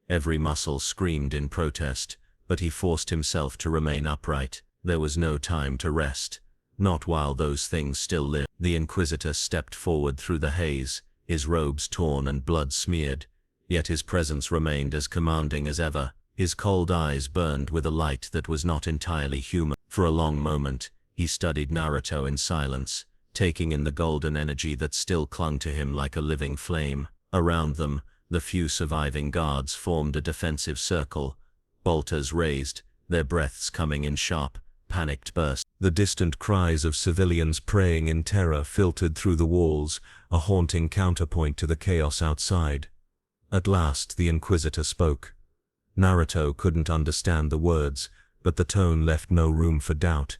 Every muscle screamed in protest, but he forced himself to remain upright. There was no time to rest, not while those things still lived. The Inquisitor stepped forward through the haze, his robes torn and blood-smeared, yet his presence remained as commanding as ever. His cold eyes burned with a light that was not entirely human. For a long moment, he studied Naruto in silence, taking in the golden energy that still clung to him like a living flame. Around them, the few surviving guards formed a defensive circle, bolters raised, their breaths coming in sharp, panicked bursts. The distant cries of civilians praying in terror filtered through the walls, a haunting counterpoint to the chaos outside. At last the Inquisitor spoke. Naruto couldn't understand the words, but the tone left no room for doubt.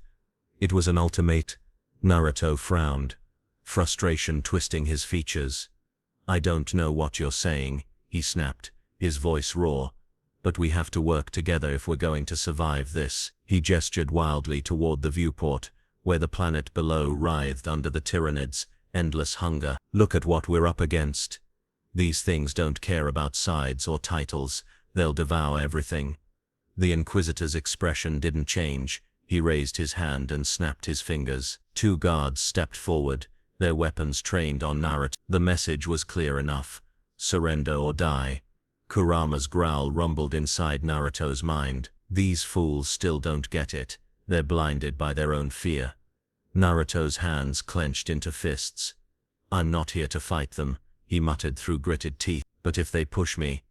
It was an ultimate. Naruto frowned, frustration twisting his features. I don't know what you're saying, he snapped, his voice raw. But we have to work together if we're going to survive this. He gestured wildly toward the viewport, where the planet below writhed under the Tyranids' endless hunger. Look at what we're up against. These things don't care about sides or titles. They'll devour everything. The Inquisitor's expression didn't change. He raised his hand and snapped his fingers. 2 guards stepped forward, their weapons trained on Naruto. The message was clear enough. Surrender or die. Kurama's growl rumbled inside Naruto's mind. These fools still don't get it. They're blinded by their own fear. Naruto's hands clenched into fists. I'm not here to fight them, he muttered through gritted teeth. But if they push me...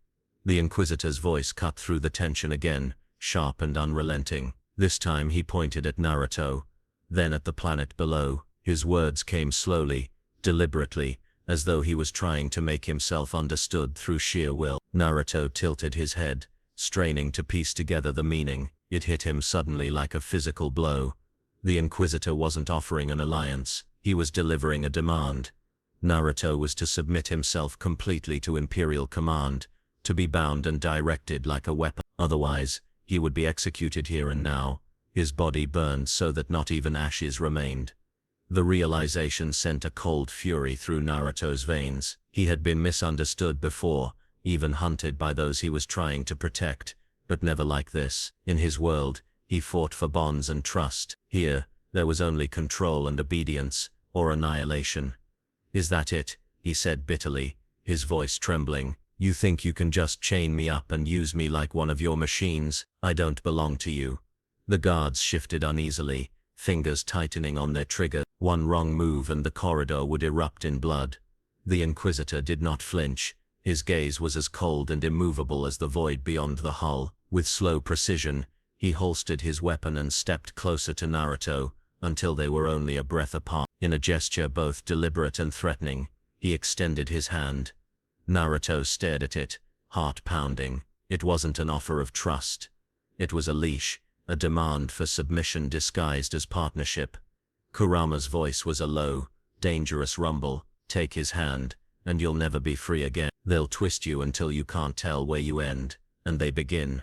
The Inquisitor's voice cut through the tension again, sharp and unrelenting. This time he pointed at Naruto, then at the planet below. His words came slowly, deliberately, as though he was trying to make himself understood through sheer will. Naruto tilted his head, straining to piece together the meaning. It hit him suddenly like a physical blow. The Inquisitor wasn't offering an alliance, he was delivering a demand. Naruto was to submit himself completely to Imperial command, to be bound and directed like a weapon. Otherwise, he would be executed here and now. His body burned so that not even ashes remained. The realization sent a cold fury through Naruto's veins. He had been misunderstood before, even hunted by those he was trying to protect, but never like this. In his world, he fought for bonds and trust. Here, there was only control and obedience, or annihilation. Is that it? He said bitterly, his voice trembling. You think you can just chain me up and use me like one of your machines? I don't belong to you. The guards shifted uneasily, fingers tightening on their trigger. One wrong move and the corridor would erupt in blood. The Inquisitor did not flinch. His gaze was as cold and immovable as the void beyond the hull. With slow precision, he holstered his weapon and stepped closer to Naruto, until they were only a breath apart. In a gesture both deliberate and threatening, he extended his hand. Naruto stared at it, heart pounding. It wasn't an offer of trust. It was a leash, a demand for submission disguised as partnership. Kurama's voice was a low, dangerous rumble. Take his hand, and you'll never be free again. They'll twist you until you can't tell where you end, and they begin.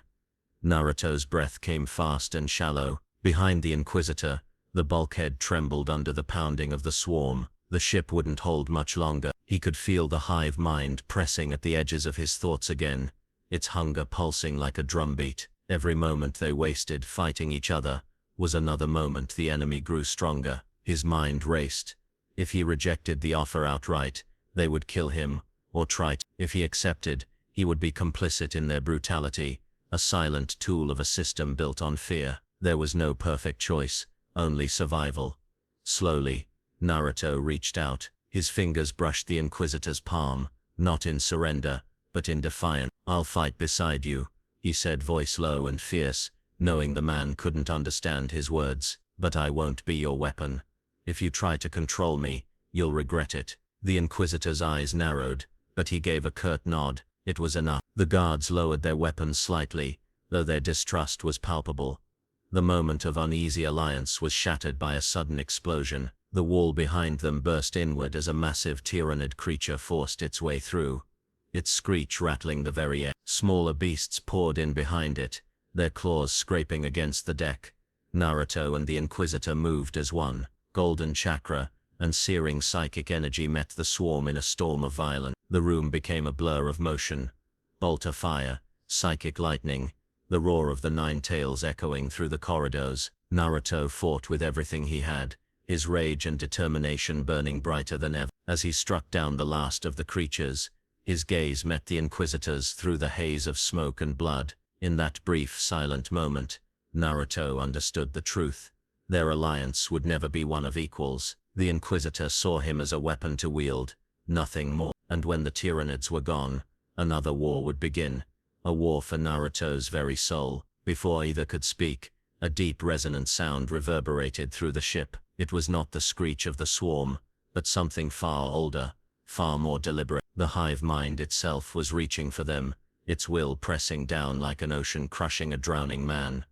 Naruto's breath came fast and shallow. Behind the Inquisitor, the bulkhead trembled under the pounding of the swarm. The ship wouldn't hold much longer. He could feel the hive mind pressing at the edges of his thoughts again, its hunger pulsing like a drumbeat. Every moment they wasted fighting each other was another moment the enemy grew stronger. His mind raced. If he rejected the offer outright, they would kill him, or try to. If he accepted, he would be complicit in their brutality, a silent tool of a system built on fear. There was no perfect choice, only survival. Slowly, Naruto reached out. His fingers brushed the Inquisitor's palm, not in surrender, but in defiance. I'll fight beside you, he said, voice low and fierce, knowing the man couldn't understand his words. But I won't be your weapon. If you try to control me, you'll regret it. The Inquisitor's eyes narrowed, but he gave a curt nod. It was enough. The guards lowered their weapons slightly, though their distrust was palpable. The moment of uneasy alliance was shattered by a sudden explosion. The wall behind them burst inward as a massive Tyranid creature forced its way through, its screech rattling the very air. Smaller beasts poured in behind it, their claws scraping against the deck. Naruto and the Inquisitor moved as one. Golden chakra and searing psychic energy met the swarm in a storm of violence. The room became a blur of motion. Bolt of fire, psychic lightning, the roar of the nine tails echoing through the corridors. Naruto fought with everything he had, his rage and determination burning brighter than ever. As he struck down the last of the creatures, his gaze met the Inquisitor's through the haze of smoke and blood. In that brief, silent moment, Naruto understood the truth. Their alliance would never be one of equals. The Inquisitor saw him as a weapon to wield, nothing more. And when the Tyranids were gone, another war would begin. A war for Naruto's very soul. Before either could speak, a deep resonant sound reverberated through the ship. It was not the screech of the swarm, but something far older, far more deliberate. The hive mind itself was reaching for them, its will pressing down like an ocean crushing a drowning man.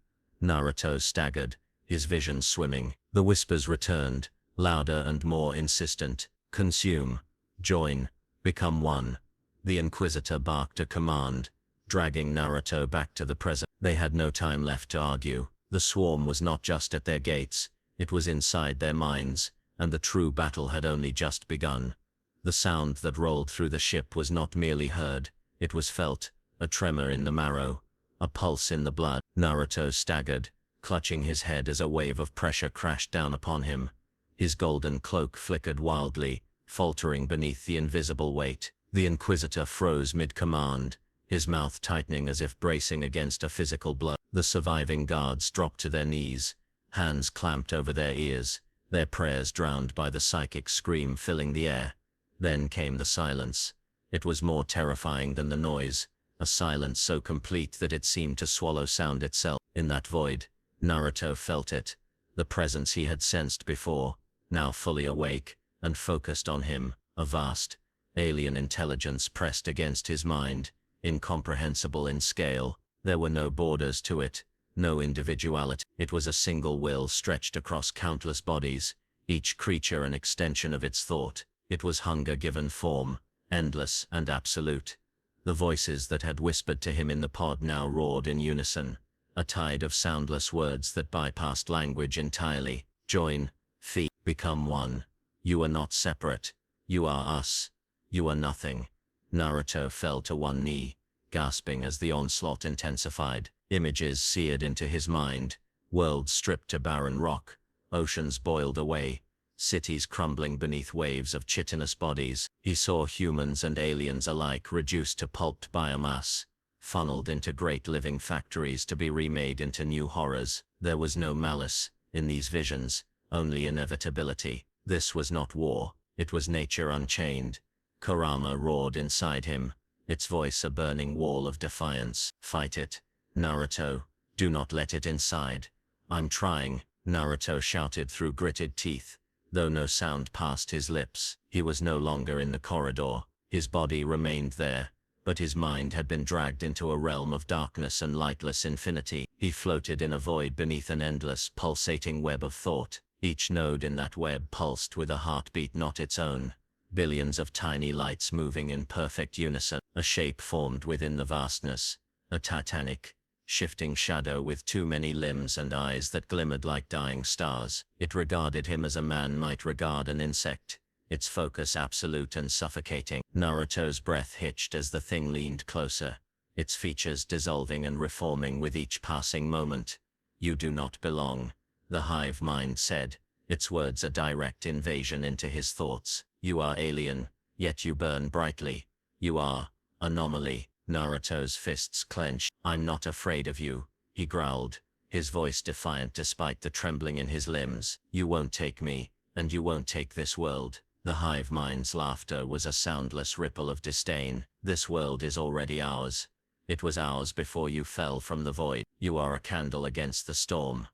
Naruto staggered, his vision swimming. The whispers returned, louder and more insistent. Consume. Join. Become one. The Inquisitor barked a command. dragging Naruto back to the present. They had no time left to argue. The swarm was not just at their gates, it was inside their minds, and the true battle had only just begun. The sound that rolled through the ship was not merely heard, it was felt, a tremor in the marrow, a pulse in the blood. Naruto staggered, clutching his head as a wave of pressure crashed down upon him. His golden cloak flickered wildly, faltering beneath the invisible weight. The Inquisitor froze mid-command, his mouth tightening as if bracing against a physical blow. The surviving guards dropped to their knees, hands clamped over their ears, their prayers drowned by the psychic scream filling the air. Then came the silence. It was more terrifying than the noise, a silence so complete that it seemed to swallow sound itself. In that void, Naruto felt it, the presence he had sensed before, now fully awake and focused on him, a vast, alien intelligence pressed against his mind, incomprehensible in scale. There were no borders to it, no individuality. It was a single will stretched across countless bodies, each creature an extension of its thought. It was hunger given form, endless and absolute. The voices that had whispered to him in the pod now roared in unison, a tide of soundless words that bypassed language entirely. Join, feed, become one. You are not separate. You are us. You are nothing. Naruto fell to one knee, gasping as the onslaught intensified. Images seared into his mind, worlds stripped to barren rock, oceans boiled away, cities crumbling beneath waves of chitinous bodies. He saw humans and aliens alike reduced to pulped biomass, funneled into great living factories to be remade into new horrors. There was no malice in these visions, only inevitability. This was not war, it was nature unchained. Kurama roared inside him, its voice a burning wall of defiance. Fight it, Naruto. Do not let it inside. I'm trying, Naruto shouted through gritted teeth, though no sound passed his lips. He was no longer in the corridor. His body remained there, but his mind had been dragged into a realm of darkness and lightless infinity. He floated in a void beneath an endless, pulsating web of thought. Each node in that web pulsed with a heartbeat not its own. Billions of tiny lights moving in perfect unison. A shape formed within the vastness, a titanic, shifting shadow with too many limbs and eyes that glimmered like dying stars. It regarded him as a man might regard an insect, its focus absolute and suffocating. Naruto's breath hitched as the thing leaned closer, its features dissolving and reforming with each passing moment. You do not belong, the hive mind said, its words a direct invasion into his thoughts. You are alien, yet you burn brightly. You are anomaly. Naruto's fists clenched. I'm not afraid of you, he growled, his voice defiant despite the trembling in his limbs. You won't take me, and you won't take this world. The hive mind's laughter was a soundless ripple of disdain. This world is already ours. It was ours before you fell from the void. You are a candle against the storm.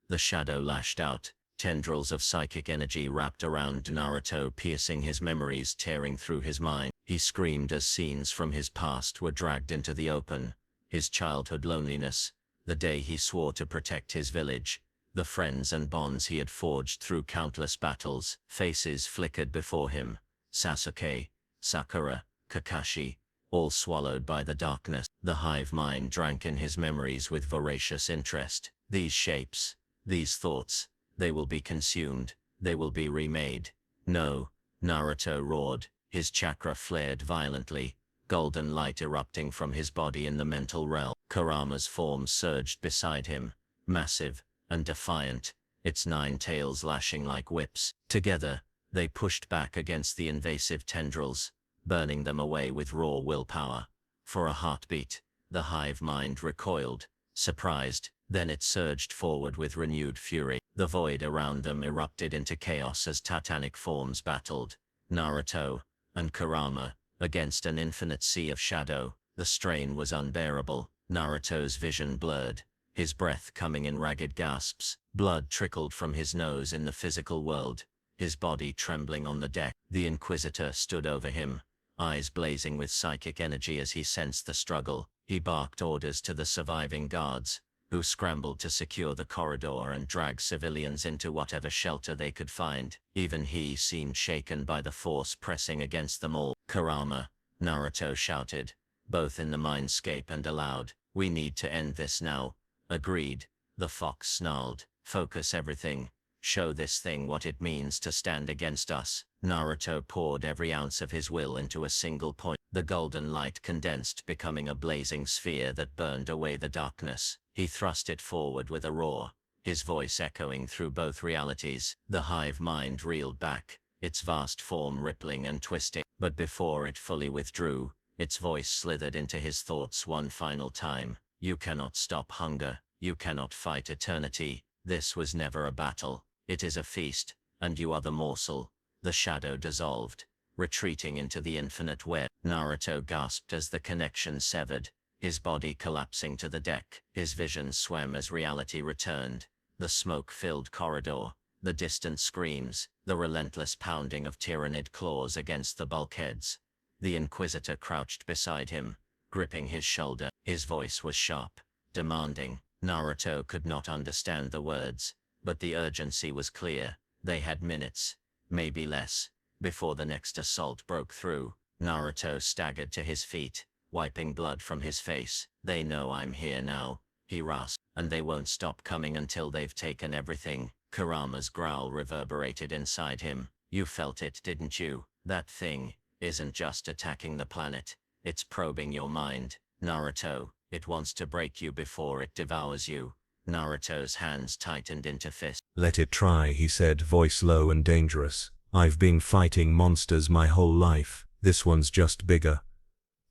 The shadow lashed out, tendrils of psychic energy wrapped around Naruto, piercing his memories, tearing through his mind. He screamed as scenes from his past were dragged into the open. His childhood loneliness, the day he swore to protect his village, the friends and bonds he had forged through countless battles. Faces flickered before him. Sasuke, Sakura, Kakashi, all swallowed by the darkness. The hive mind drank in his memories with voracious interest. These shapes, these thoughts, they will be consumed, they will be remade. No, Naruto roared, his chakra flared violently, golden light erupting from his body in the mental realm. Kurama's form surged beside him, massive and defiant, its 9 tails lashing like whips. Together, they pushed back against the invasive tendrils, burning them away with raw willpower. For a heartbeat, the hive mind recoiled, surprised, then it surged forward with renewed fury. The void around them erupted into chaos as titanic forms battled, Naruto and Kurama, against an infinite sea of shadow. The strain was unbearable. Naruto's vision blurred, his breath coming in ragged gasps. Blood trickled from his nose in the physical world, his body trembling on the deck. The Inquisitor stood over him, eyes blazing with psychic energy as he sensed the struggle. He barked orders to the surviving guards, who scrambled to secure the corridor and drag civilians into whatever shelter they could find. Even he seemed shaken by the force pressing against them all. Kurama, Naruto shouted, both in the mindscape and aloud. We need to end this now. Agreed. The fox snarled. Focus everything. Show this thing what it means to stand against us. Naruto poured every ounce of his will into a single point. The golden light condensed, becoming a blazing sphere that burned away the darkness. He thrust it forward with a roar, his voice echoing through both realities. The hive mind reeled back, its vast form rippling and twisting. But before it fully withdrew, its voice slithered into his thoughts one final time. You cannot stop hunger. You cannot fight eternity. This was never a battle. It is a feast, and you are the morsel. The shadow dissolved, retreating into the infinite web. Naruto gasped as the connection severed, his body collapsing to the deck. His vision swam as reality returned. The smoke-filled corridor, the distant screams, the relentless pounding of Tyranid claws against the bulkheads. The Inquisitor crouched beside him, gripping his shoulder. His voice was sharp, demanding. Naruto could not understand the words, but the urgency was clear. They had minutes, maybe less, before the next assault broke through. Naruto staggered to his feet, wiping blood from his face. They know I'm here now, he rasped, and they won't stop coming until they've taken everything. Kurama's growl reverberated inside him. You felt it, didn't you? That thing isn't just attacking the planet, it's probing your mind. Naruto, it wants to break you before it devours you. Naruto's hands tightened into fists. Let it try, he said, voice low and dangerous. I've been fighting monsters my whole life. This one's just bigger.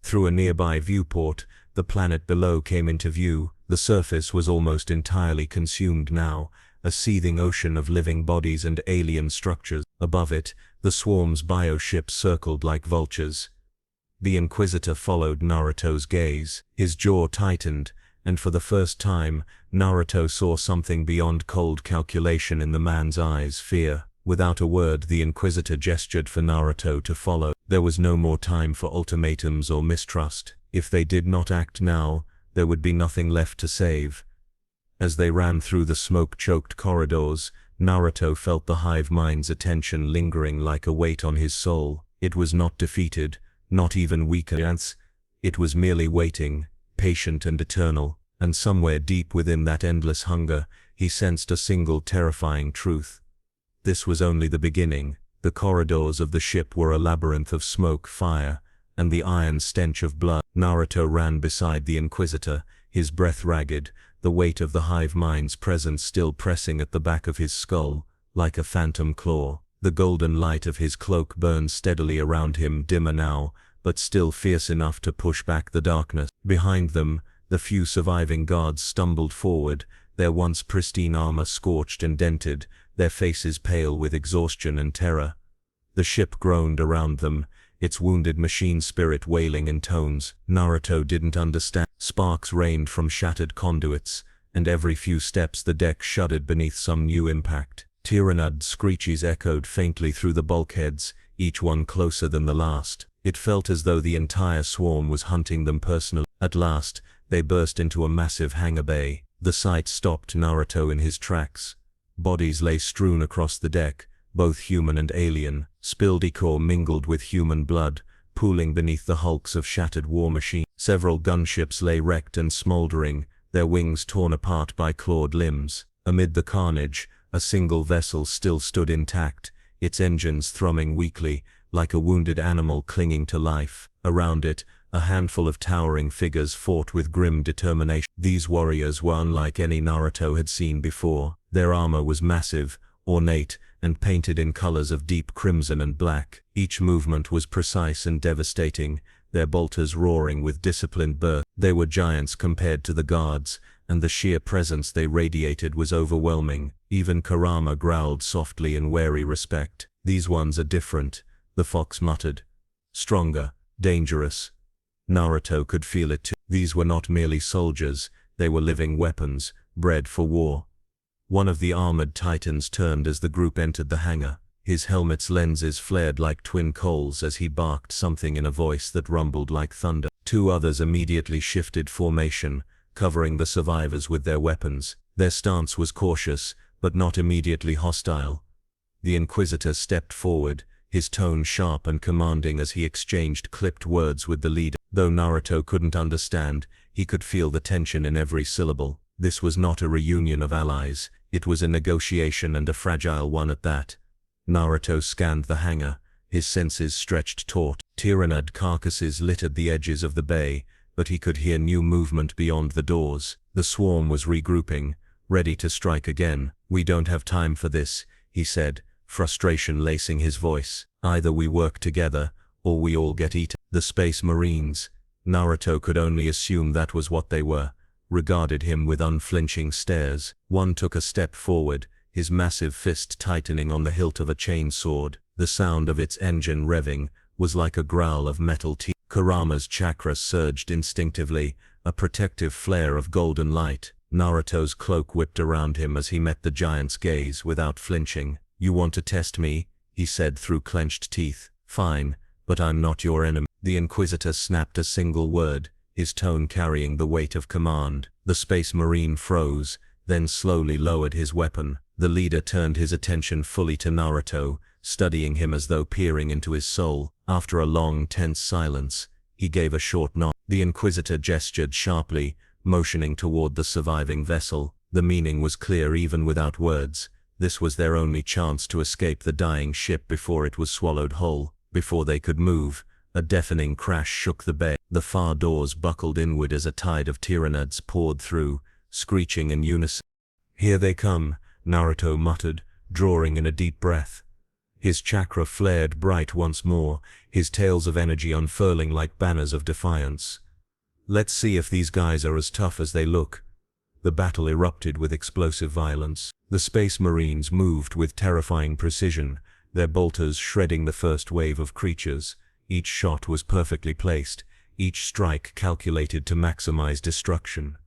Through a nearby viewport, the planet below came into view. The surface was almost entirely consumed now, a seething ocean of living bodies and alien structures. Above it, the swarm's bioships circled like vultures. The Inquisitor followed Naruto's gaze. His jaw tightened, and for the first time, Naruto saw something beyond cold calculation in the man's eyes: fear. Without a word, the Inquisitor gestured for Naruto to follow. There was no more time for ultimatums or mistrust. If they did not act now, there would be nothing left to save. As they ran through the smoke-choked corridors, Naruto felt the hive mind's attention lingering like a weight on his soul. It was not defeated, not even weakened. It was merely waiting, patient and eternal, and somewhere deep within that endless hunger, he sensed a single terrifying truth. This was only the beginning. The corridors of the ship were a labyrinth of smoke, fire, and the iron stench of blood. Naruto ran beside the Inquisitor, his breath ragged, the weight of the hive mind's presence still pressing at the back of his skull, like a phantom claw. The golden light of his cloak burned steadily around him, dimmer now, but still fierce enough to push back the darkness. Behind them, the few surviving guards stumbled forward, their once pristine armor scorched and dented, their faces pale with exhaustion and terror. The ship groaned around them, its wounded machine spirit wailing in tones Naruto didn't understand. Sparks rained from shattered conduits, and every few steps the deck shuddered beneath some new impact. Tyranid screeches echoed faintly through the bulkheads, each one closer than the last. It felt as though the entire swarm was hunting them personally. At last, they burst into a massive hangar bay. The sight stopped Naruto in his tracks. Bodies lay strewn across the deck, both human and alien. Spilled ichor mingled with human blood, pooling beneath the hulks of shattered war machines. Several gunships lay wrecked and smoldering, their wings torn apart by clawed limbs. Amid the carnage, a single vessel still stood intact, its engines thrumming weakly, like a wounded animal clinging to life. Around it, a handful of towering figures fought with grim determination. These warriors were unlike any Naruto had seen before. Their armor was massive, ornate, and painted in colors of deep crimson and black. Each movement was precise and devastating, their bolters roaring with disciplined birth. They were giants compared to the guards, and the sheer presence they radiated was overwhelming. Even Kurama growled softly in wary respect. These ones are different, the fox muttered. Stronger, dangerous. Naruto could feel it too. These were not merely soldiers, they were living weapons, bred for war. One of the armored titans turned as the group entered the hangar. His helmet's lenses flared like twin coals as he barked something in a voice that rumbled like thunder. Two others immediately shifted formation, covering the survivors with their weapons. Their stance was cautious, but not immediately hostile. The Inquisitor stepped forward, his tone sharp and commanding as he exchanged clipped words with the leader. Though Naruto couldn't understand, he could feel the tension in every syllable. This was not a reunion of allies, it was a negotiation, and a fragile one at that. Naruto scanned the hangar, his senses stretched taut. Tyranid carcasses littered the edges of the bay, but he could hear new movement beyond the doors. The swarm was regrouping, ready to strike again. "We don't have time for this," he said, frustration lacing his voice. "Either we work together, or we all get eaten." The Space Marines, Naruto could only assume that was what they were, regarded him with unflinching stares. One took a step forward, his massive fist tightening on the hilt of a chain sword. The sound of its engine revving was like a growl of metal teeth. Kurama's chakra surged instinctively, a protective flare of golden light. Naruto's cloak whipped around him as he met the giant's gaze without flinching. "You want to test me?" he said through clenched teeth. "Fine, but I'm not your enemy." The Inquisitor snapped a single word, his tone carrying the weight of command. The Space Marine froze, then slowly lowered his weapon. The leader turned his attention fully to Naruto, studying him as though peering into his soul. After a long, tense silence, he gave a short nod. The Inquisitor gestured sharply, motioning toward the surviving vessel. The meaning was clear even without words. This was their only chance to escape the dying ship before it was swallowed whole. Before they could move, a deafening crash shook the bay. The far doors buckled inward as a tide of Tyranids poured through, screeching in unison. "Here they come," Naruto muttered, drawing in a deep breath. His chakra flared bright once more, his tails of energy unfurling like banners of defiance. "Let's see if these guys are as tough as they look." The battle erupted with explosive violence. The Space Marines moved with terrifying precision, their bolters shredding the first wave of creatures. Each shot was perfectly placed, each strike calculated to maximize destruction.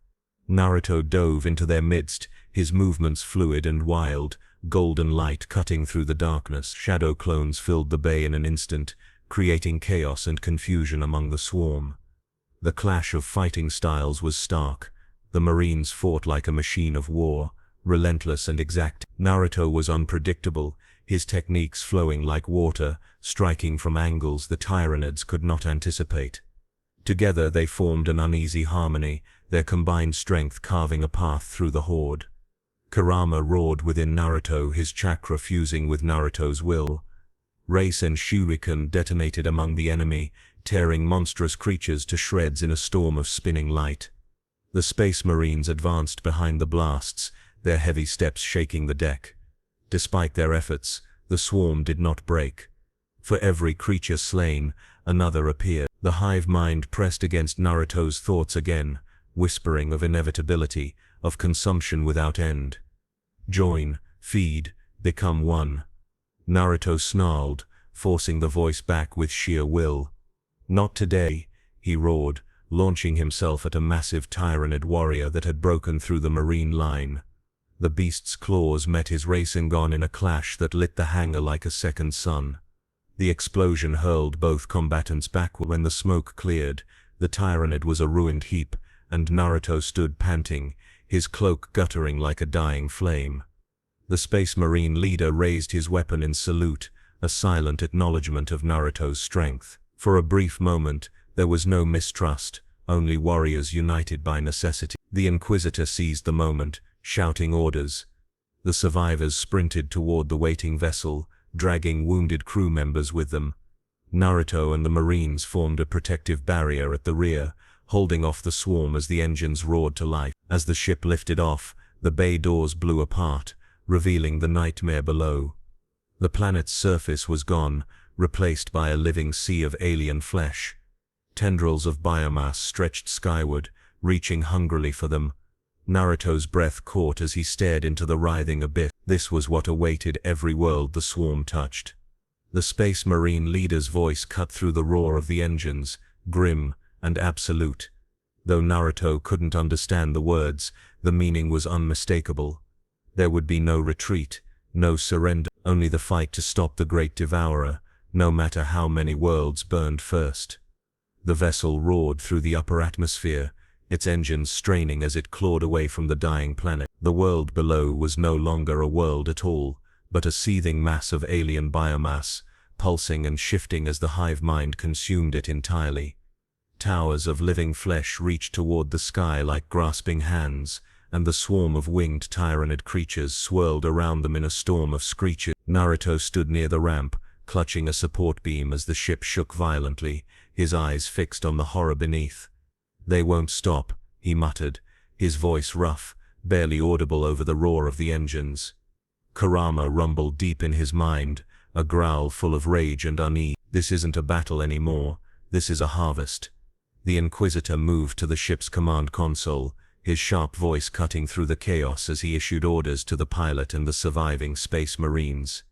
Naruto dove into their midst, his movements fluid and wild, golden light cutting through the darkness. Shadow clones filled the bay in an instant, creating chaos and confusion among the swarm. The clash of fighting styles was stark. The Marines fought like a machine of war, relentless and exact. Naruto was unpredictable, his techniques flowing like water, striking from angles the Tyranids could not anticipate. Together they formed an uneasy harmony, their combined strength carving a path through the horde. Kurama roared within Naruto, his chakra fusing with Naruto's will. Race and shuriken detonated among the enemy, tearing monstrous creatures to shreds in a storm of spinning light. The Space Marines advanced behind the blasts, their heavy steps shaking the deck. Despite their efforts, the swarm did not break. For every creature slain, another appeared. The hive mind pressed against Naruto's thoughts again, whispering of inevitability, of consumption without end. "Join, feed, become one." Naruto snarled, forcing the voice back with sheer will. "Not today," he roared, launching himself at a massive Tyranid warrior that had broken through the Marine line. The beast's claws met his Rasengan in a clash that lit the hangar like a second sun. The explosion hurled both combatants backward. When the smoke cleared, the Tyranid was a ruined heap, and Naruto stood panting, his cloak guttering like a dying flame. The Space Marine leader raised his weapon in salute, a silent acknowledgement of Naruto's strength. For a brief moment, there was no mistrust, only warriors united by necessity. The Inquisitor seized the moment, shouting orders. The survivors sprinted toward the waiting vessel, dragging wounded crew members with them. Naruto and the Marines formed a protective barrier at the rear, holding off the swarm as the engines roared to life. As the ship lifted off, the bay doors blew apart, revealing the nightmare below. The planet's surface was gone, replaced by a living sea of alien flesh. Tendrils of biomass stretched skyward, reaching hungrily for them. Naruto's breath caught as he stared into the writhing abyss. This was what awaited every world the swarm touched. The Space Marine leader's voice cut through the roar of the engines, grim and absolute. Though Naruto couldn't understand the words, the meaning was unmistakable. There would be no retreat, no surrender, only the fight to stop the great devourer, no matter how many worlds burned first. The vessel roared through the upper atmosphere, its engines straining as it clawed away from the dying planet. The world below was no longer a world at all, but a seething mass of alien biomass, pulsing and shifting as the hive mind consumed it entirely. Towers of living flesh reached toward the sky like grasping hands, and the swarm of winged Tyranid creatures swirled around them in a storm of screeches. Naruto stood near the ramp, clutching a support beam as the ship shook violently, his eyes fixed on the horror beneath. "They won't stop," he muttered, his voice rough, barely audible over the roar of the engines. Kurama rumbled deep in his mind, a growl full of rage and unease. "This isn't a battle anymore, this is a harvest." The Inquisitor moved to the ship's command console, his sharp voice cutting through the chaos as he issued orders to the pilot and the surviving space marines.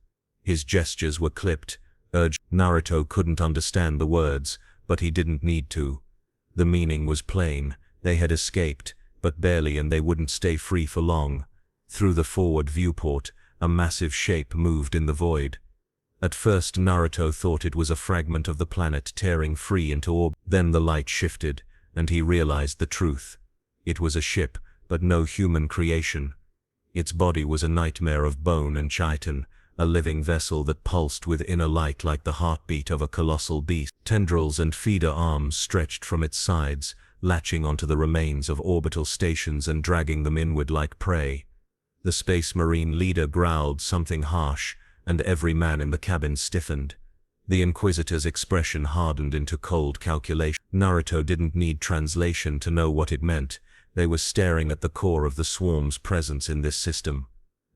His gestures were clipped, urged. Naruto couldn't understand the words, but he didn't need to. The meaning was plain: they had escaped, but barely, and they wouldn't stay free for long. Through the forward viewport, a massive shape moved in the void. At first Naruto thought it was a fragment of the planet tearing free into orbit. Then the light shifted, and he realized the truth. It was a ship, but no human creation. Its body was a nightmare of bone and chitin, a living vessel that pulsed with inner light like the heartbeat of a colossal beast. Tendrils and feeder arms stretched from its sides, latching onto the remains of orbital stations and dragging them inward like prey. The Space Marine leader growled something harsh, and every man in the cabin stiffened. The Inquisitor's expression hardened into cold calculation. Naruto didn't need translation to know what it meant. They were staring at the core of the swarm's presence in this system.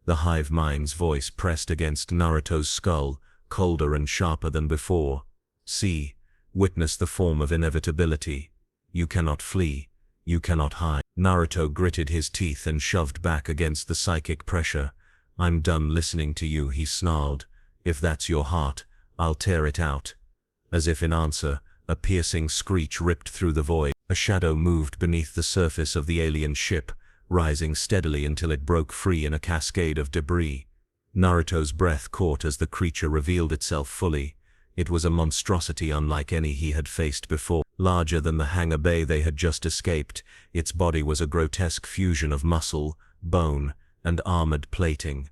The hive mind's voice pressed against Naruto's skull, colder and sharper than before. "See, witness the form of inevitability. You cannot flee. You cannot hide." Naruto gritted his teeth and shoved back against the psychic pressure. "I'm done listening to you," he snarled. "If that's your heart, I'll tear it out." As if in answer, a piercing screech ripped through the void. A shadow moved beneath the surface of the alien ship, rising steadily until it broke free in a cascade of debris. Naruto's breath caught as the creature revealed itself fully. It was a monstrosity unlike any he had faced before. Larger than the hangar bay they had just escaped, its body was a grotesque fusion of muscle, bone, and armored plating.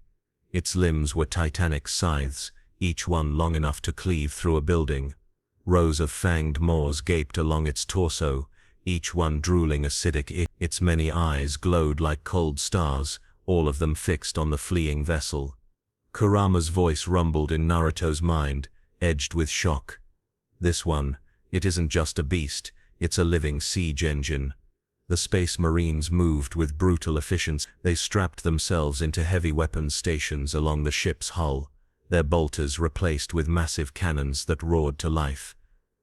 Its limbs were titanic scythes, each one long enough to cleave through a building. Rows of fanged maws gaped along its torso, each one drooling acidic ink. Its many eyes glowed like cold stars, all of them fixed on the fleeing vessel. Kurama's voice rumbled in Naruto's mind, edged with shock. "This one, it isn't just a beast, it's a living siege engine." The Space Marines moved with brutal efficiency. They strapped themselves into heavy weapons stations along the ship's hull, their bolters replaced with massive cannons that roared to life.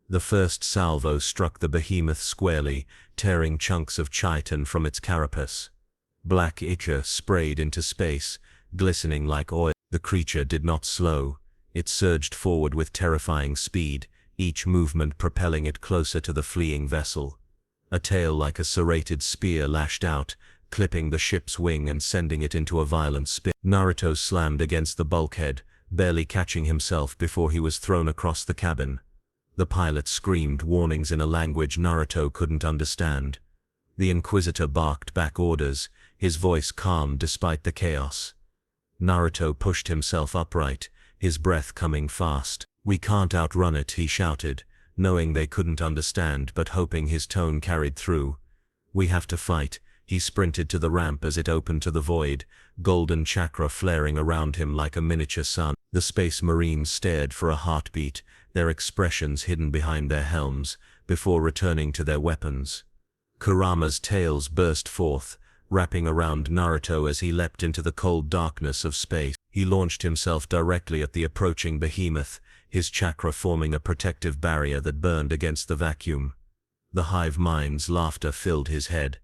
The first salvo struck the behemoth squarely, tearing chunks of chitin from its carapace. Black ichor sprayed into space, glistening like oil. The creature did not slow. It surged forward with terrifying speed, each movement propelling it closer to the fleeing vessel. A tail like a serrated spear lashed out, clipping the ship's wing and sending it into a violent spin. Naruto slammed against the bulkhead, barely catching himself before he was thrown across the cabin. The pilot screamed warnings in a language Naruto couldn't understand. The Inquisitor barked back orders, his voice calm despite the chaos. Naruto pushed himself upright, his breath coming fast. "We can't outrun it," he shouted, knowing they couldn't understand but hoping his tone carried through. "We have to fight." He sprinted to the ramp as it opened to the void, golden chakra flaring around him like a miniature sun. The Space Marines stared for a heartbeat, their expressions hidden behind their helms, before returning to their weapons. Kurama's tails burst forth, wrapping around Naruto as he leapt into the cold darkness of space. He launched himself directly at the approaching behemoth, his chakra forming a protective barrier that burned against the vacuum. The hive mind's laughter filled his head.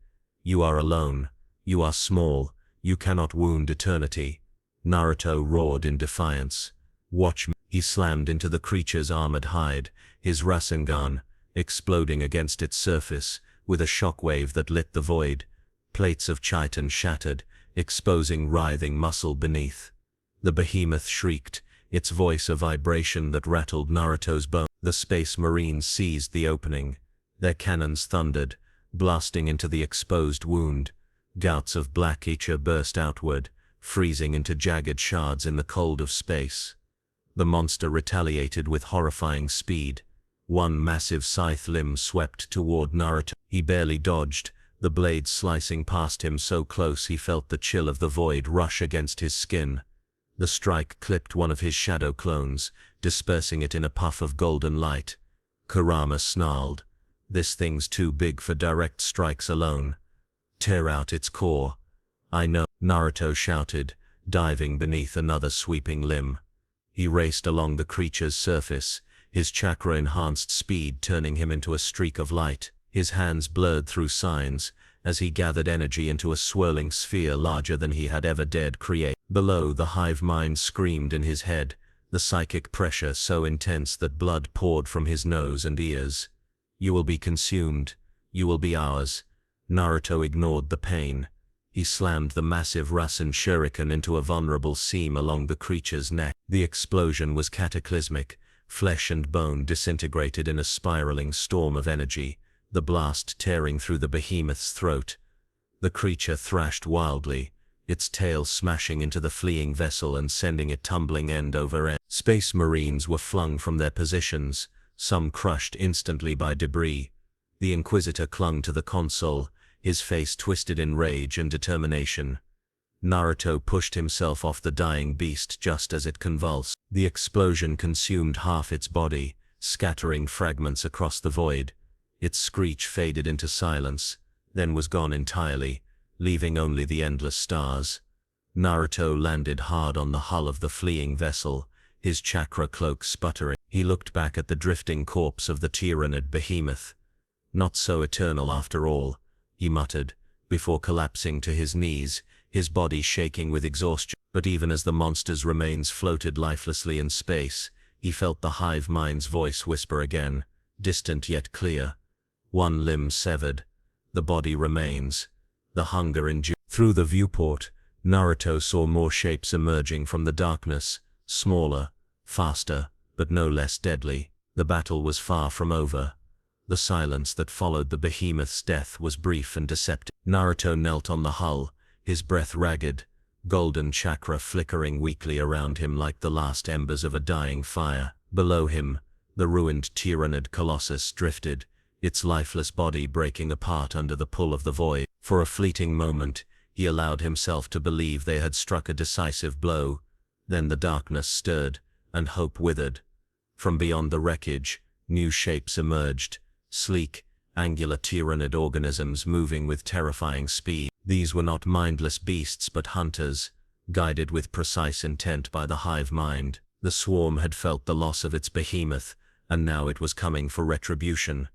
"You are alone. You are small. You cannot wound eternity." Naruto roared in defiance. "Watch me." He slammed into the creature's armored hide, his Rasengan exploding against its surface, with a shockwave that lit the void. Plates of chitin shattered, exposing writhing muscle beneath. The behemoth shrieked, its voice a vibration that rattled Naruto's bones. The Space Marines seized the opening. Their cannons thundered, blasting into the exposed wound. Gouts of black ichor burst outward, freezing into jagged shards in the cold of space. The monster retaliated with horrifying speed. One massive scythe limb swept toward Naruto. He barely dodged, the blade slicing past him so close he felt the chill of the void rush against his skin. The strike clipped one of his shadow clones, dispersing it in a puff of golden light. Kurama snarled. This thing's too big for direct strikes alone. Tear out its core. I know, Naruto shouted, diving beneath another sweeping limb. He raced along the creature's surface, his chakra-enhanced speed turning him into a streak of light. His hands blurred through signs, as he gathered energy into a swirling sphere larger than he had ever dared create. Below, the hive mind screamed in his head, the psychic pressure so intense that blood poured from his nose and ears. You will be consumed. You will be ours. Naruto ignored the pain. He slammed the massive Rasen shuriken into a vulnerable seam along the creature's neck. The explosion was cataclysmic. Flesh and bone disintegrated in a spiraling storm of energy, the blast tearing through the behemoth's throat. The creature thrashed wildly, its tail smashing into the fleeing vessel and sending it tumbling end over end. Space Marines were flung from their positions, some crushed instantly by debris. The Inquisitor clung to the console, his face twisted in rage and determination. Naruto pushed himself off the dying beast just as it convulsed. The explosion consumed half its body, scattering fragments across the void. Its screech faded into silence, then was gone entirely, leaving only the endless stars. Naruto landed hard on the hull of the fleeing vessel, his chakra cloak sputtering. He looked back at the drifting corpse of the Tyranid behemoth. Not so eternal after all, he muttered, before collapsing to his knees, his body shaking with exhaustion. But even as the monster's remains floated lifelessly in space, he felt the hive mind's voice whisper again, distant yet clear. One limb severed. The body remains. The hunger endures. Through the viewport, Naruto saw more shapes emerging from the darkness, smaller, faster, but no less deadly. The battle was far from over. The silence that followed the behemoth's death was brief and deceptive. Naruto knelt on the hull, his breath ragged, golden chakra flickering weakly around him like the last embers of a dying fire. Below him, the ruined Tyranid colossus drifted, its lifeless body breaking apart under the pull of the void. For a fleeting moment, he allowed himself to believe they had struck a decisive blow. Then the darkness stirred, and hope withered. From beyond the wreckage, new shapes emerged, sleek, angular Tyranid organisms moving with terrifying speed. These were not mindless beasts but hunters, guided with precise intent by the hive mind. The swarm had felt the loss of its behemoth, and now it was coming for retribution.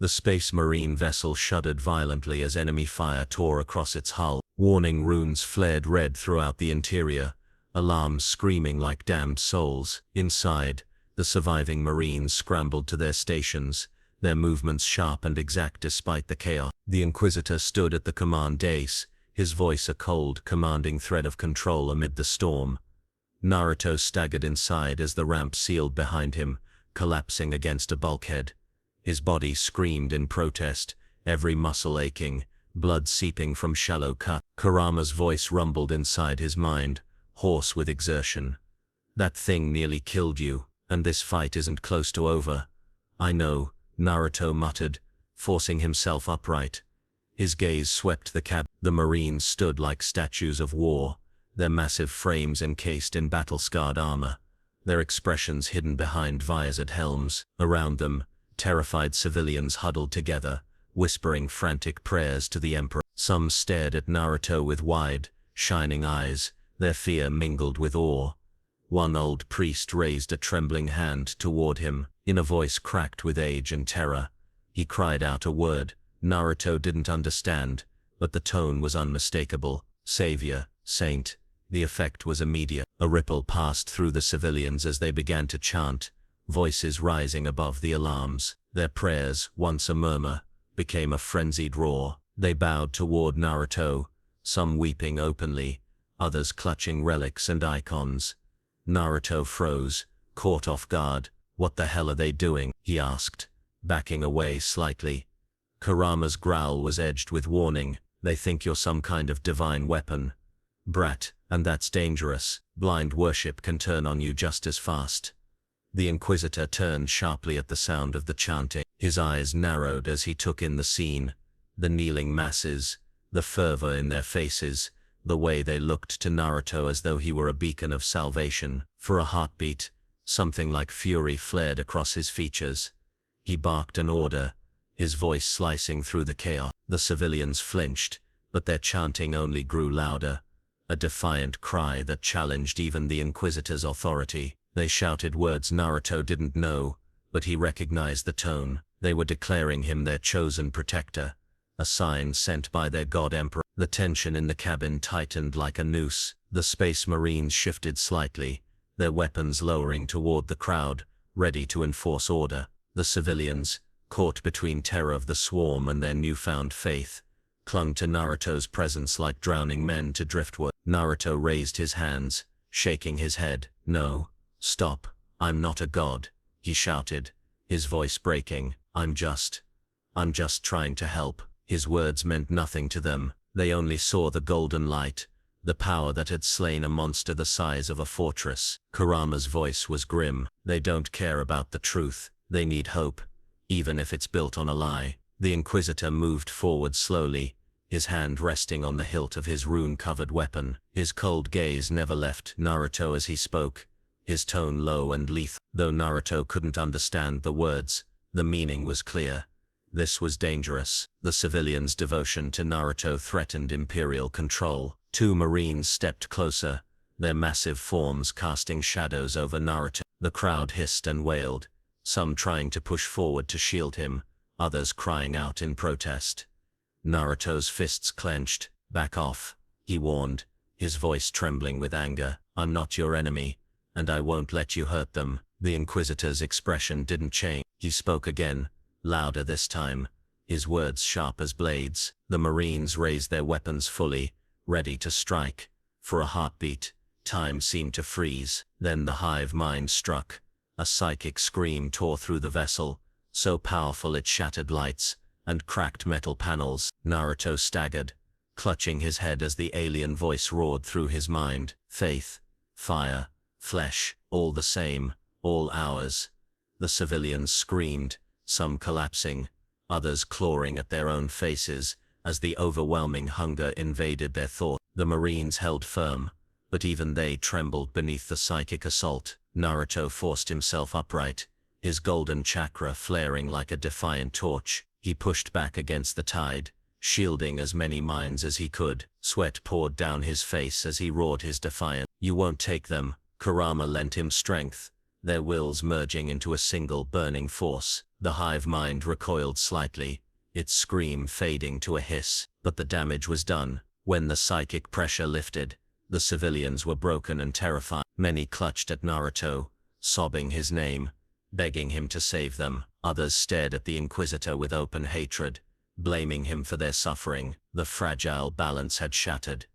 The Space Marine vessel shuddered violently as enemy fire tore across its hull. Warning runes flared red throughout the interior, alarms screaming like damned souls. Inside, the surviving Marines scrambled to their stations, their movements sharp and exact despite the chaos. The Inquisitor stood at the command dais, his voice a cold, commanding thread of control amid the storm. Naruto staggered inside as the ramp sealed behind him, collapsing against a bulkhead. His body screamed in protest, every muscle aching, blood seeping from shallow cuts. Kurama's voice rumbled inside his mind, hoarse with exertion. That thing nearly killed you, and this fight isn't close to over. I know, Naruto muttered, forcing himself upright. His gaze swept the cab. The Marines stood like statues of war, their massive frames encased in battle-scarred armor, their expressions hidden behind visored helms. Around them, terrified civilians huddled together, whispering frantic prayers to the Emperor. Some stared at Naruto with wide, shining eyes, their fear mingled with awe. One old priest raised a trembling hand toward him, in a voice cracked with age and terror. He cried out a word. Naruto didn't understand, but the tone was unmistakable. Savior, saint. The effect was immediate. A ripple passed through the civilians as they began to chant, voices rising above the alarms. Their prayers, once a murmur, became a frenzied roar. They bowed toward Naruto, some weeping openly, others clutching relics and icons. Naruto froze, caught off guard. What the hell are they doing? He asked, backing away slightly. Kurama's growl was edged with warning. They think you're some kind of divine weapon. Brat, and that's dangerous. Blind worship can turn on you just as fast. The Inquisitor turned sharply at the sound of the chanting. His eyes narrowed as he took in the scene, the kneeling masses, the fervor in their faces, the way they looked to Naruto as though he were a beacon of salvation. For a heartbeat, something like fury flared across his features. He barked an order, his voice slicing through the chaos. The civilians flinched, but their chanting only grew louder, a defiant cry that challenged even the Inquisitor's authority. They shouted words Naruto didn't know, but he recognized the tone. They were declaring him their chosen protector, a sign sent by their god emperor. The tension in the cabin tightened like a noose. The Space Marines shifted slightly, their weapons lowering toward the crowd, ready to enforce order. The civilians, caught between terror of the swarm and their newfound faith, clung to Naruto's presence like drowning men to driftwood. Naruto raised his hands, shaking his head. "No, stop, I'm not a god," he shouted, his voice breaking. I'm just trying to help." His words meant nothing to them. They only saw the golden light, the power that had slain a monster the size of a fortress. Kurama's voice was grim. "They don't care about the truth. They need hope, even if it's built on a lie." The Inquisitor moved forward slowly, his hand resting on the hilt of his rune-covered weapon. His cold gaze never left Naruto as he spoke, his tone low and lethal. Though Naruto couldn't understand the words, the meaning was clear. This was dangerous. The civilians' devotion to Naruto threatened Imperial control. Two Marines stepped closer, their massive forms casting shadows over Naruto. The crowd hissed and wailed, some trying to push forward to shield him, others crying out in protest. Naruto's fists clenched. "Back off," he warned, his voice trembling with anger. "I'm not your enemy, and I won't let you hurt them." The Inquisitor's expression didn't change. He spoke again, louder this time, his words sharp as blades. The Marines raised their weapons fully, ready to strike. For a heartbeat, time seemed to freeze. Then the hive mind struck. A psychic scream tore through the vessel, so powerful it shattered lights and cracked metal panels. Naruto staggered, clutching his head as the alien voice roared through his mind. "Faith, fire, flesh, all the same, all ours." The civilians screamed, some collapsing, others clawing at their own faces as the overwhelming hunger invaded their thought. The Marines held firm, but even they trembled beneath the psychic assault. Naruto forced himself upright, his golden chakra flaring like a defiant torch. He pushed back against the tide, shielding as many minds as he could. Sweat poured down his face as he roared his defiance. "You won't take them." Kurama lent him strength, their wills merging into a single burning force. The hive mind recoiled slightly, its scream fading to a hiss, but the damage was done. When the psychic pressure lifted, the civilians were broken and terrified. Many clutched at Naruto, sobbing his name, begging him to save them. Others stared at the Inquisitor with open hatred, blaming him for their suffering. The fragile balance had shattered.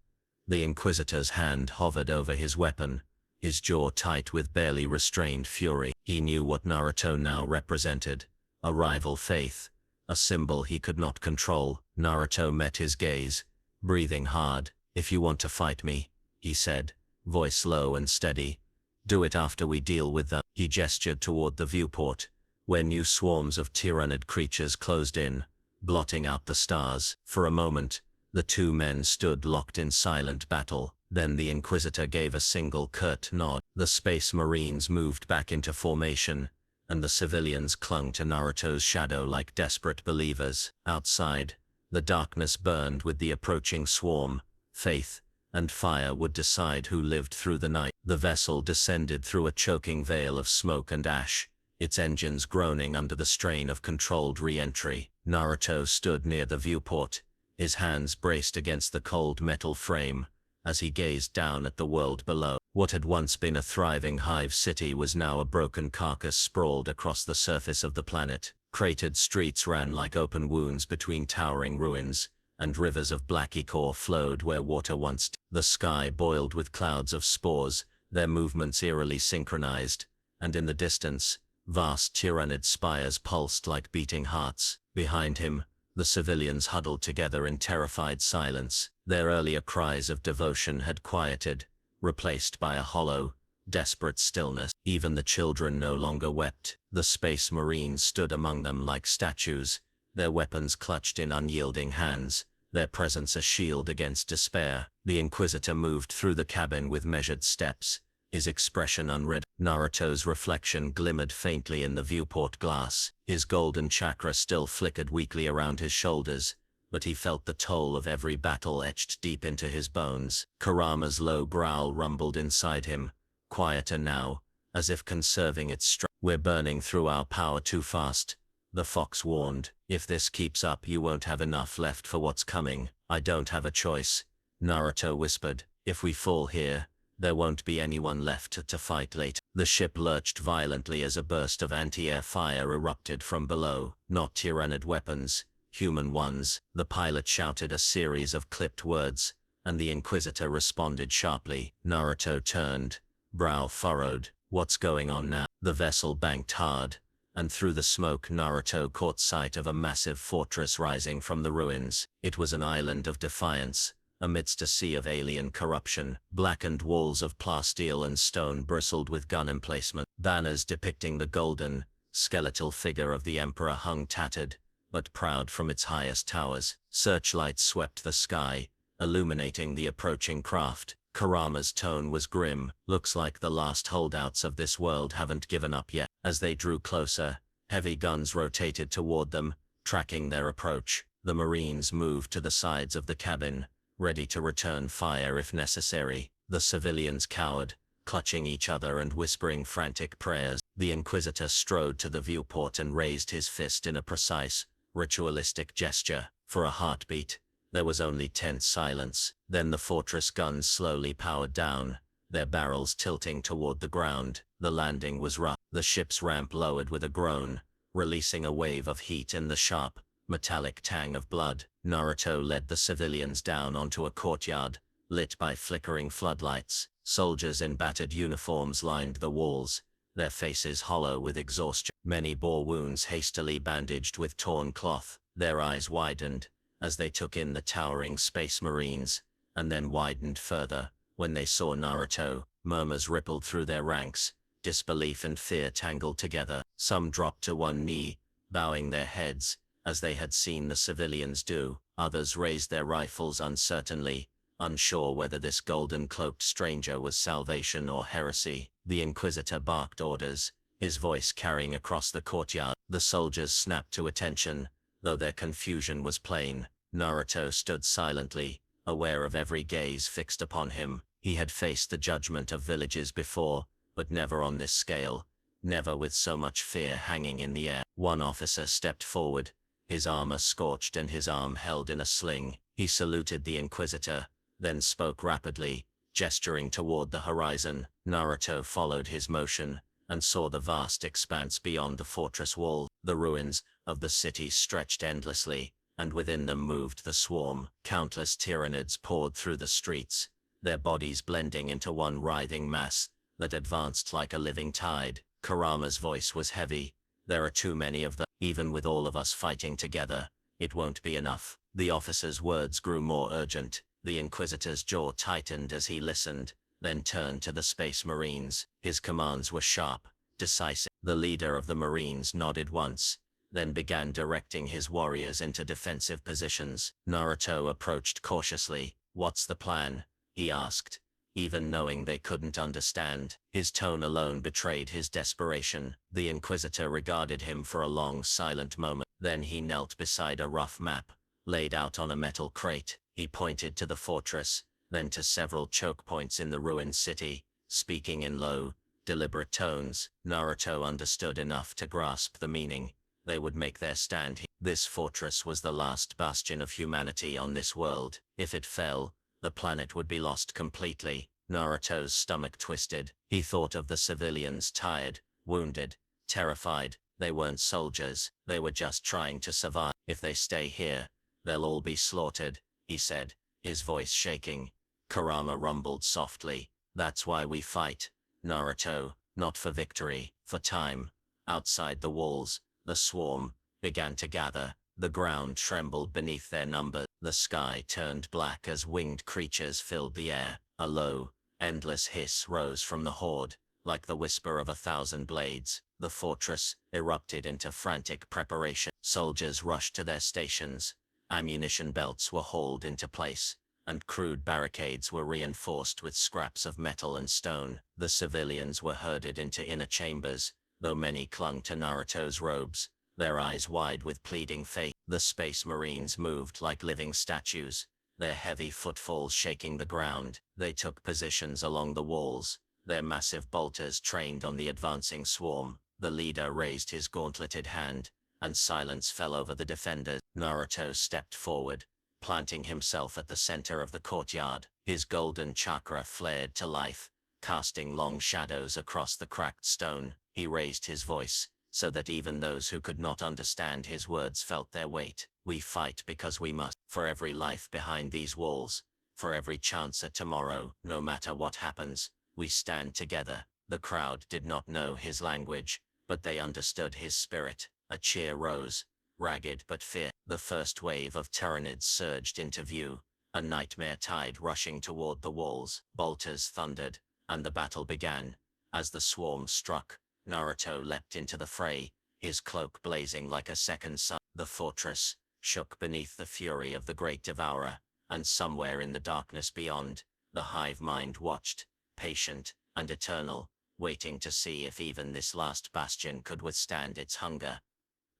The Inquisitor's hand hovered over his weapon, his jaw tight with barely restrained fury. He knew what Naruto now represented, a rival faith, a symbol he could not control. Naruto met his gaze, breathing hard. "If you want to fight me," he said, voice low and steady, "do it after we deal with them." He gestured toward the viewport, where new swarms of Tyranid creatures closed in, blotting out the stars. For a moment, the two men stood locked in silent battle. Then the Inquisitor gave a single curt nod. The Space Marines moved back into formation, and the civilians clung to Naruto's shadow like desperate believers. Outside, the darkness burned with the approaching swarm. Faith and fire would decide who lived through the night. The vessel descended through a choking veil of smoke and ash, its engines groaning under the strain of controlled re-entry. Naruto stood near the viewport, his hands braced against the cold metal frame, as he gazed down at the world below. What had once been a thriving hive city was now a broken carcass sprawled across the surface of the planet. Cratered streets ran like open wounds between towering ruins, and rivers of black ichor flowed where water once. The sky boiled with clouds of spores, their movements eerily synchronized, and in the distance, vast Tyranid spires pulsed like beating hearts. Behind him, the civilians huddled together in terrified silence. Their earlier cries of devotion had quieted, replaced by a hollow, desperate stillness. Even the children no longer wept. The Space Marines stood among them like statues, their weapons clutched in unyielding hands, their presence a shield against despair. The Inquisitor moved through the cabin with measured steps, his expression unread. Naruto's reflection glimmered faintly in the viewport glass. His golden chakra still flickered weakly around his shoulders, but he felt the toll of every battle etched deep into his bones. Kurama's low growl rumbled inside him, quieter now, as if conserving its strength. "We're burning through our power too fast," the fox warned. "If this keeps up, you won't have enough left for what's coming." "I don't have a choice," Naruto whispered. "If we fall here, there won't be anyone left to fight later." The ship lurched violently as a burst of anti-air fire erupted from below. Not Tyranid weapons, human ones. The pilot shouted a series of clipped words, and the Inquisitor responded sharply. Naruto turned, brow furrowed. What's going on now? The vessel banked hard, and through the smoke Naruto caught sight of a massive fortress rising from the ruins. It was an island of defiance, amidst a sea of alien corruption. Blackened walls of plasteel and stone bristled with gun emplacement. Banners depicting the golden, skeletal figure of the Emperor hung tattered, but proud from its highest towers. Searchlights swept the sky, illuminating the approaching craft. Kurama's tone was grim. "Looks like the last holdouts of this world haven't given up yet." As they drew closer, heavy guns rotated toward them, tracking their approach. The Marines moved to the sides of the cabin, ready to return fire if necessary. The civilians cowered, clutching each other and whispering frantic prayers. The Inquisitor strode to the viewport and raised his fist in a precise, ritualistic gesture. For a heartbeat, there was only tense silence. Then the fortress guns slowly powered down, their barrels tilting toward the ground. The landing was rough. The ship's ramp lowered with a groan, releasing a wave of heat and the sharp, metallic tang of blood. Naruto led the civilians down onto a courtyard, lit by flickering floodlights. Soldiers in battered uniforms lined the walls, their faces hollow with exhaustion. Many bore wounds hastily bandaged with torn cloth. Their eyes widened as they took in the towering Space Marines, and then widened further when they saw Naruto. Murmurs rippled through their ranks, disbelief and fear tangled together. Some dropped to one knee, bowing their heads, as they had seen the civilians do. Others raised their rifles uncertainly, unsure whether this golden-cloaked stranger was salvation or heresy. The Inquisitor barked orders, his voice carrying across the courtyard. The soldiers snapped to attention, though their confusion was plain. Naruto stood silently, aware of every gaze fixed upon him. He had faced the judgment of villages before, but never on this scale, never with so much fear hanging in the air. One officer stepped forward, his armor scorched and his arm held in a sling. He saluted the Inquisitor, then spoke rapidly, gesturing toward the horizon. Naruto followed his motion, and saw the vast expanse beyond the fortress wall. The ruins of the city stretched endlessly, and within them moved the swarm. Countless Tyranids poured through the streets, their bodies blending into one writhing mass that advanced like a living tide. Kurama's voice was heavy. "There are too many of them. Even with all of us fighting together, it won't be enough." The officer's words grew more urgent. The Inquisitor's jaw tightened as he listened, then turned to the Space Marines. His commands were sharp, decisive. The leader of the Marines nodded once, then began directing his warriors into defensive positions. Naruto approached cautiously. "What's the plan?" he asked, even knowing they couldn't understand. His tone alone betrayed his desperation. The Inquisitor regarded him for a long, silent moment. Then he knelt beside a rough map, laid out on a metal crate. He pointed to the fortress, then to several choke points in the ruined city, speaking in low, deliberate tones. Naruto understood enough to grasp the meaning. They would make their stand here. This fortress was the last bastion of humanity on this world. If it fell, the planet would be lost completely. Naruto's stomach twisted. He thought of the civilians, tired, wounded, terrified. They weren't soldiers. They were just trying to survive. "If they stay here, they'll all be slaughtered," he said, his voice shaking. Kurama rumbled softly. "That's why we fight, Naruto. Not for victory, for time." Outside the walls, the swarm began to gather. The ground trembled beneath their numbers. The sky turned black as winged creatures filled the air. A low, endless hiss rose from the horde, Like the whisper of 1,000 blades, the fortress erupted into frantic preparation. Soldiers rushed to their stations, ammunition belts were hauled into place, and crude barricades were reinforced with scraps of metal and stone. The civilians were herded into inner chambers, though many clung to Naruto's robes, their eyes wide with pleading faith. The Space Marines moved like living statues, their heavy footfalls shaking the ground. They took positions along the walls, their massive bolters trained on the advancing swarm. The leader raised his gauntleted hand, and silence fell over the defenders. Naruto stepped forward, planting himself at the center of the courtyard. His golden chakra flared to life, casting long shadows across the cracked stone. He raised his voice, so that even those who could not understand his words felt their weight. We fight because we must. For every life behind these walls, for every chance at tomorrow, no matter what happens, we stand together. The crowd did not know his language, but they understood his spirit. A cheer rose, ragged but fierce. The first wave of Tyranids surged into view, a nightmare tide rushing toward the walls. Bolters thundered, and the battle began. As the swarm struck, Naruto leapt into the fray, his cloak blazing like a second sun. The fortress shook beneath the fury of the great devourer, and somewhere in the darkness beyond, the hive mind watched, patient and eternal, waiting to see if even this last bastion could withstand its hunger.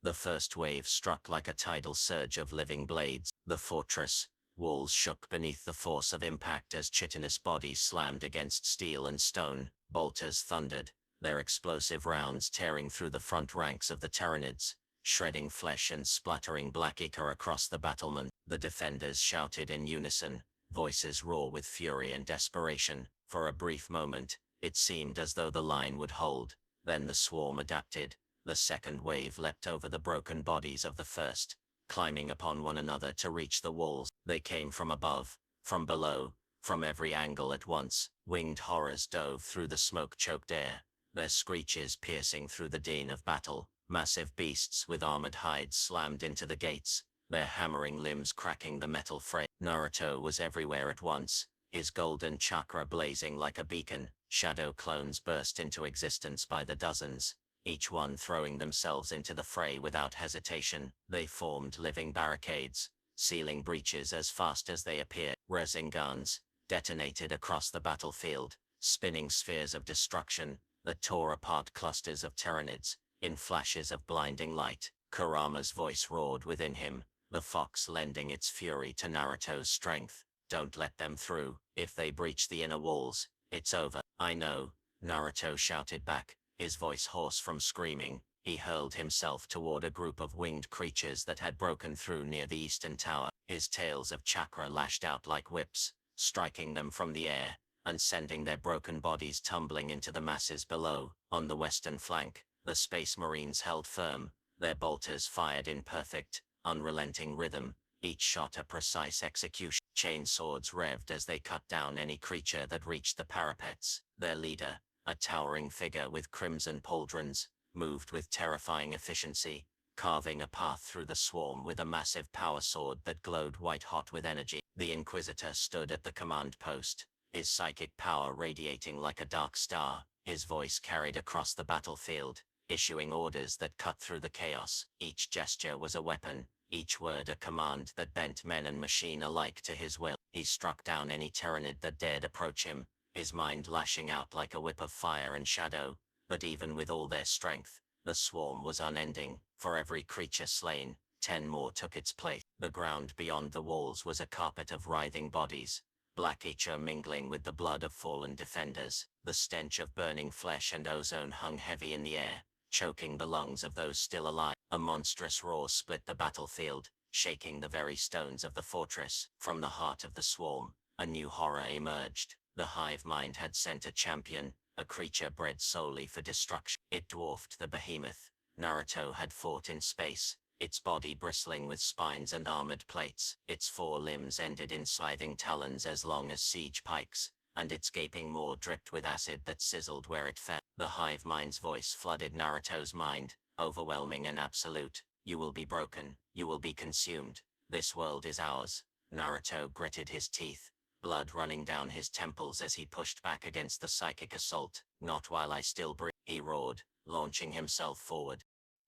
The first wave struck like a tidal surge of living blades. The fortress walls shook beneath the force of impact as chitinous bodies slammed against steel and stone. Bolters thundered, their explosive rounds tearing through the front ranks of the Tyranids, shredding flesh and splattering black ichor across the battlement. The defenders shouted in unison, voices raw with fury and desperation. For a brief moment, it seemed as though the line would hold. Then the swarm adapted. The second wave leapt over the broken bodies of the first, climbing upon one another to reach the walls. They came from above, from below, from every angle at once. Winged horrors dove through the smoke-choked air, their screeches piercing through the din of battle. Massive beasts with armored hides slammed into the gates, their hammering limbs cracking the metal frame. Naruto was everywhere at once, his golden chakra blazing like a beacon. Shadow clones burst into existence by the dozens, each one throwing themselves into the fray without hesitation. They formed living barricades, sealing breaches as fast as they appeared. Resingans detonated across the battlefield, spinning spheres of destruction that tore apart clusters of Tyranids in flashes of blinding light. Kurama's voice roared within him, the fox lending its fury to Naruto's strength. Don't let them through. If they breach the inner walls, it's over. I know, Naruto shouted back, his voice hoarse from screaming. He hurled himself toward a group of winged creatures that had broken through near the eastern tower. His tails of chakra lashed out like whips, striking them from the air, and sending their broken bodies tumbling into the masses below. On the western flank, the Space Marines held firm, their bolters fired in perfect, unrelenting rhythm, each shot a precise execution. Chain swords revved as they cut down any creature that reached the parapets. Their leader, a towering figure with crimson pauldrons, moved with terrifying efficiency, carving a path through the swarm with a massive power sword that glowed white-hot with energy. The Inquisitor stood at the command post, his psychic power radiating like a dark star. His voice carried across the battlefield, issuing orders that cut through the chaos. Each gesture was a weapon, each word a command that bent men and machine alike to his will. He struck down any Tyranid that dared approach him, his mind lashing out like a whip of fire and shadow. But even with all their strength, the swarm was unending. For every creature slain, 10 more took its place. The ground beyond the walls was a carpet of writhing bodies, black ichor mingling with the blood of fallen defenders. The stench of burning flesh and ozone hung heavy in the air, choking the lungs of those still alive. A monstrous roar split the battlefield, shaking the very stones of the fortress. From the heart of the swarm, a new horror emerged. The hive mind had sent a champion, a creature bred solely for destruction. It dwarfed the behemoth Naruto had fought in space, its body bristling with spines and armored plates. Its 4 limbs ended in scything talons as long as siege pikes, and its gaping maw dripped with acid that sizzled where it fell. The hive mind's voice flooded Naruto's mind, overwhelming and absolute. You will be broken, you will be consumed. This world is ours. Naruto gritted his teeth, blood running down his temples as he pushed back against the psychic assault. "Not while I still breathe," he roared, launching himself forward.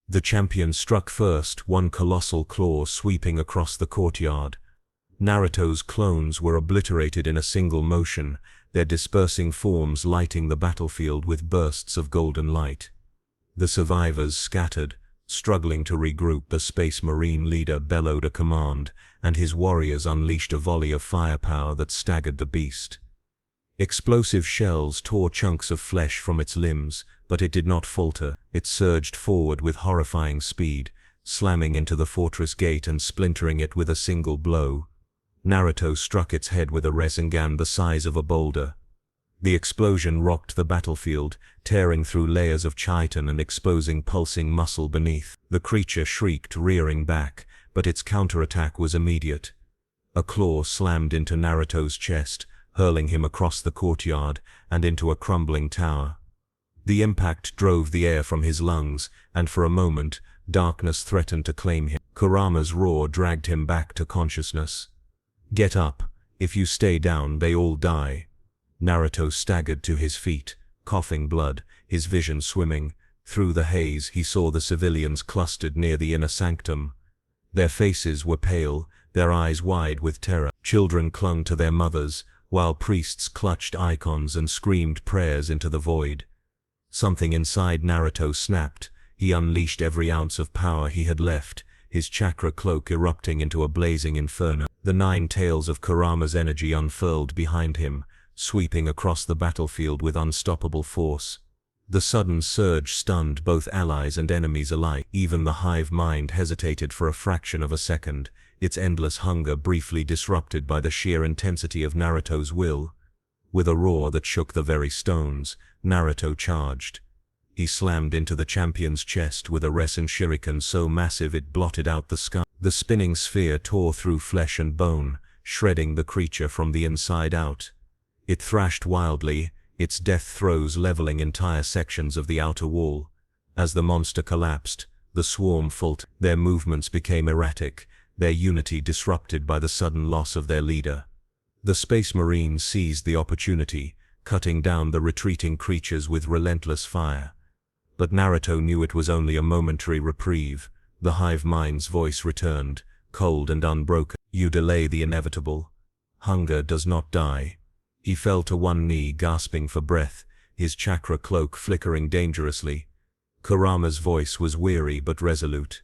The champion struck first, one colossal claw sweeping across the courtyard. Naruto's clones were obliterated in a single motion, their dispersing forms lighting the battlefield with bursts of golden light. The survivors scattered, struggling to regroup. The Space Marine leader bellowed a command, and his warriors unleashed a volley of firepower that staggered the beast. Explosive shells tore chunks of flesh from its limbs, but it did not falter. It surged forward with horrifying speed, slamming into the fortress gate and splintering it with a single blow. Naruto struck its head with a Rasengan the size of a boulder. The explosion rocked the battlefield, tearing through layers of chitin and exposing pulsing muscle beneath. The creature shrieked, rearing back, but its counterattack was immediate. A claw slammed into Naruto's chest, hurling him across the courtyard and into a crumbling tower. The impact drove the air from his lungs, and for a moment, darkness threatened to claim him. Kurama's roar dragged him back to consciousness. "Get up. If you stay down, they all die." Naruto staggered to his feet, coughing blood, his vision swimming. Through the haze, he saw the civilians clustered near the inner sanctum. Their faces were pale, their eyes wide with terror. Children clung to their mothers, while priests clutched icons and screamed prayers into the void. Something inside Naruto snapped. He unleashed every ounce of power he had left, his chakra cloak erupting into a blazing inferno. The 9 tails of Kurama's energy unfurled behind him, sweeping across the battlefield with unstoppable force. The sudden surge stunned both allies and enemies alike. Even the hive mind hesitated for a fraction of a second, its endless hunger briefly disrupted by the sheer intensity of Naruto's will. With a roar that shook the very stones, Naruto charged. He slammed into the champion's chest with a Rasen shuriken so massive it blotted out the sky. The spinning sphere tore through flesh and bone, shredding the creature from the inside out. It thrashed wildly, its death throes leveling entire sections of the outer wall. As the monster collapsed, the swarm faltered. Their movements became erratic, their unity disrupted by the sudden loss of their leader. The Space Marines seized the opportunity, cutting down the retreating creatures with relentless fire. But Naruto knew it was only a momentary reprieve. The hive mind's voice returned, cold and unbroken. "You delay the inevitable. Hunger does not die." He fell to one knee, gasping for breath, his chakra cloak flickering dangerously. Kurama's voice was weary but resolute.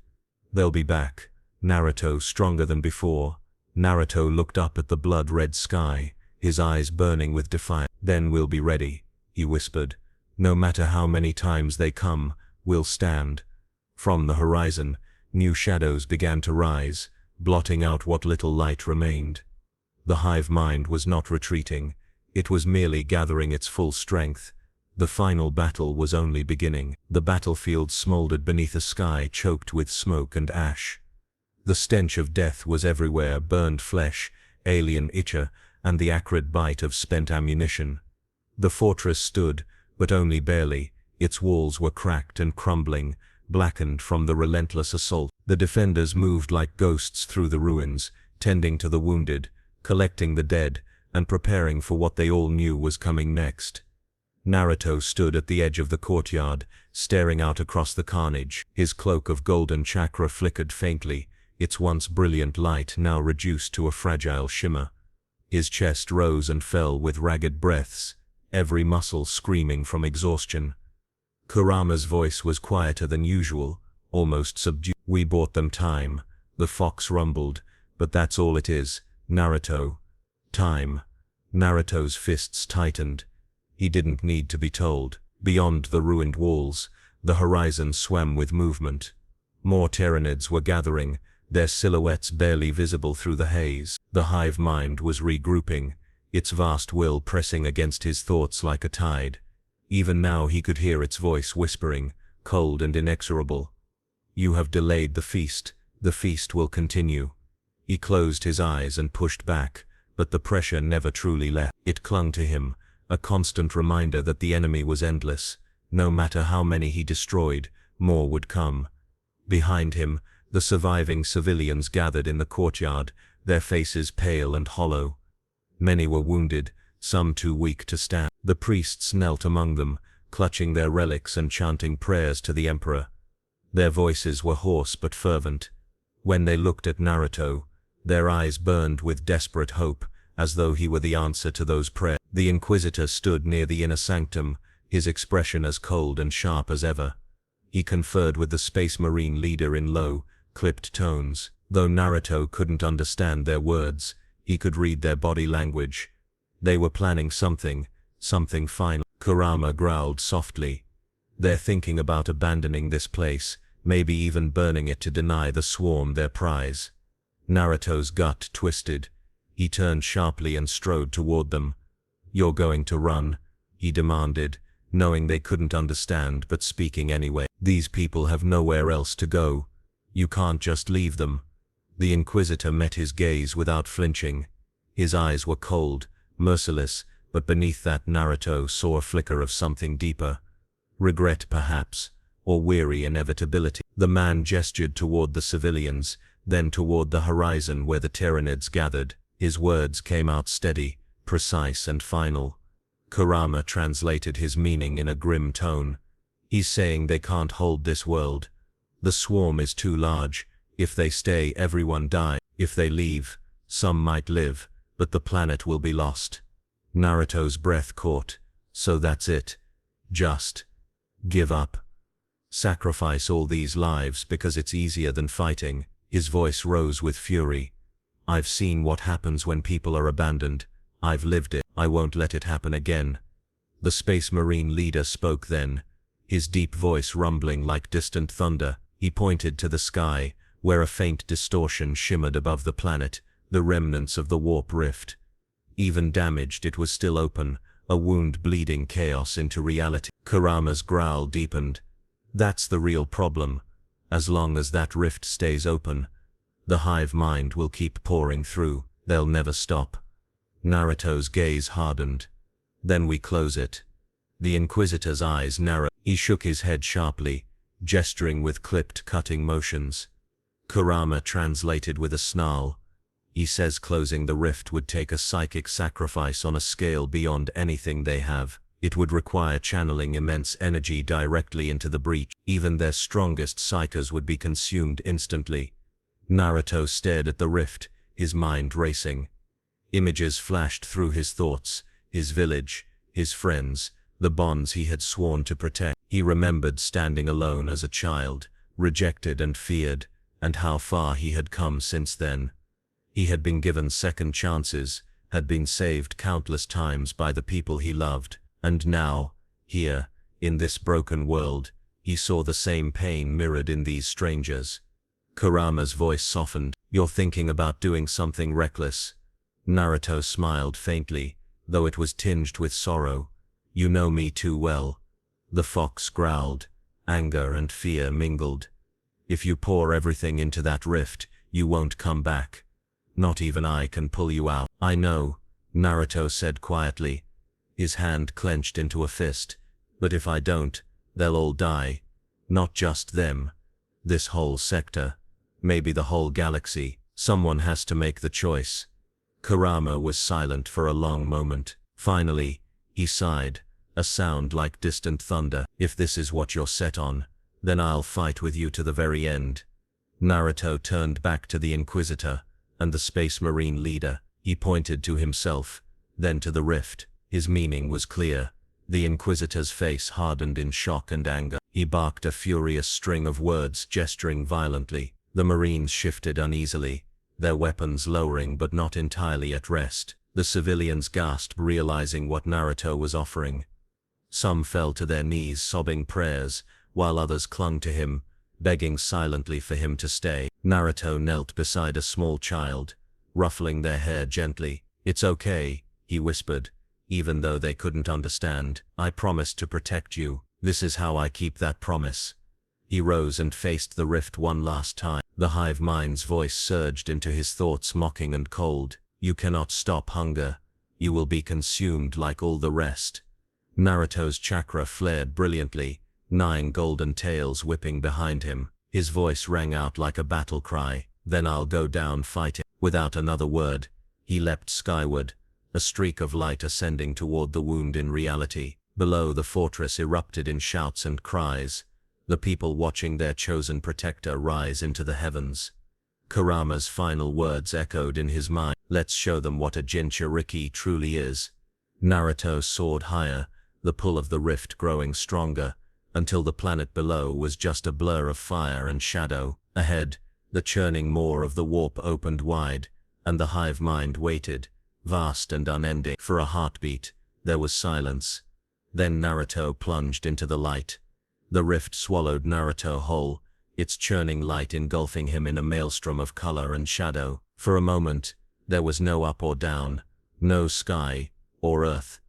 "They'll be back." Naruto, stronger than before. Naruto looked up at the blood-red sky, his eyes burning with defiance. "Then we'll be ready," he whispered. "No matter how many times they come, we'll stand." From the horizon, new shadows began to rise, blotting out what little light remained. The hive mind was not retreating. It was merely gathering its full strength. The final battle was only beginning. The battlefield smoldered beneath a sky choked with smoke and ash. The stench of death was everywhere, burned flesh, alien ichor, and the acrid bite of spent ammunition. The fortress stood, but only barely. Its walls were cracked and crumbling, blackened from the relentless assault. The defenders moved like ghosts through the ruins, tending to the wounded, collecting the dead, and preparing for what they all knew was coming next. Naruto stood at the edge of the courtyard, staring out across the carnage. His cloak of golden chakra flickered faintly, its once brilliant light now reduced to a fragile shimmer. His chest rose and fell with ragged breaths, every muscle screaming from exhaustion. Kurama's voice was quieter than usual, almost subdued. "We bought them time," the fox rumbled, "but that's all it is, Naruto. Time." Naruto's fists tightened. He didn't need to be told. Beyond the ruined walls, the horizon swam with movement. More Tyranids were gathering, their silhouettes barely visible through the haze. The hive mind was regrouping, its vast will pressing against his thoughts like a tide. Even now he could hear its voice whispering, cold and inexorable. "You have delayed the feast will continue." He closed his eyes and pushed back, but the pressure never truly left. It clung to him, a constant reminder that the enemy was endless. No matter how many he destroyed, more would come. Behind him, the surviving civilians gathered in the courtyard, their faces pale and hollow. Many were wounded, some too weak to stand. The priests knelt among them, clutching their relics and chanting prayers to the emperor. Their voices were hoarse but fervent. When they looked at Naruto, their eyes burned with desperate hope, as though he were the answer to those prayers. The Inquisitor stood near the inner sanctum, his expression as cold and sharp as ever. He conferred with the Space Marine leader in low, clipped tones. Though Naruto couldn't understand their words, he could read their body language. They were planning something final. Kurama growled softly. They're thinking about abandoning this place, maybe even burning it to deny the swarm their prize. Naruto's gut twisted. He turned sharply and strode toward them. You're going to run? He demanded, knowing they couldn't understand but speaking anyway. These people have nowhere else to go. You can't just leave them. The Inquisitor met his gaze without flinching. His eyes were cold, merciless, but beneath that Naruto saw a flicker of something deeper. Regret perhaps, or weary inevitability. The man gestured toward the civilians, then toward the horizon where the Tyranids gathered. His words came out steady, precise and final. Kurama translated his meaning in a grim tone. He's saying they can't hold this world. The swarm is too large. If they stay, everyone dies. If they leave, some might live, but the planet will be lost. Naruto's breath caught. So that's it. Just give up. Sacrifice all these lives because it's easier than fighting. His voice rose with fury. I've seen what happens when people are abandoned. I've lived it. I won't let it happen again. The Space Marine leader spoke then, his deep voice rumbling like distant thunder. He pointed to the sky, where a faint distortion shimmered above the planet, the remnants of the warp rift. Even damaged, it was still open, a wound bleeding chaos into reality. Kurama's growl deepened. That's the real problem. As long as that rift stays open, the hive mind will keep pouring through. They'll never stop. Naruto's gaze hardened. Then we close it. The Inquisitor's eyes narrowed. He shook his head sharply, gesturing with clipped, cutting motions. Kurama translated with a snarl. He says closing the rift would take a psychic sacrifice on a scale beyond anything they have. It would require channeling immense energy directly into the breach. Even their strongest psychers would be consumed instantly. Naruto stared at the rift, his mind racing. Images flashed through his thoughts, his village, his friends, the bonds he had sworn to protect. He remembered standing alone as a child, rejected and feared, and how far he had come since then. He had been given second chances, had been saved countless times by the people he loved, and now, here, in this broken world, he saw the same pain mirrored in these strangers. Kurama's voice softened. You're thinking about doing something reckless. Naruto smiled faintly, though it was tinged with sorrow. You know me too well. The fox growled. Anger and fear mingled. If you pour everything into that rift, you won't come back. Not even I can pull you out. I know, Naruto said quietly, his hand clenched into a fist. But if I don't, they'll all die. Not just them. This whole sector. Maybe the whole galaxy. Someone has to make the choice. Kurama was silent for a long moment. Finally, he sighed, a sound like distant thunder. If this is what you're set on, then I'll fight with you to the very end. Naruto turned back to the Inquisitor and the Space Marine leader. He pointed to himself, then to the rift. His meaning was clear. The Inquisitor's face hardened in shock and anger. He barked a furious string of words, gesturing violently. The Marines shifted uneasily, their weapons lowering but not entirely at rest. The civilians gasped, realizing what Naruto was offering. Some fell to their knees, sobbing prayers, while others clung to him, begging silently for him to stay. Naruto knelt beside a small child, ruffling their hair gently. It's okay, he whispered, even though they couldn't understand. I promised to protect you. This is how I keep that promise. He rose and faced the rift one last time. The hive mind's voice surged into his thoughts, mocking and cold. You cannot stop hunger. You will be consumed like all the rest. Naruto's chakra flared brilliantly, 9 golden tails whipping behind him. His voice rang out like a battle cry. Then I'll go down fighting. Without another word, he leapt skyward, a streak of light ascending toward the wound in reality. Below, the fortress erupted in shouts and cries, the people watching their chosen protector rise into the heavens. Kurama's final words echoed in his mind. Let's show them what a Jinchuriki truly is. Naruto soared higher, the pull of the rift growing stronger, until the planet below was just a blur of fire and shadow. Ahead, the churning maw of the warp opened wide, and the hive mind waited, vast and unending. For a heartbeat, there was silence. Then Naruto plunged into the light. The rift swallowed Naruto whole, its churning light engulfing him in a maelstrom of color and shadow. For a moment, there was no up or down, no sky or earth,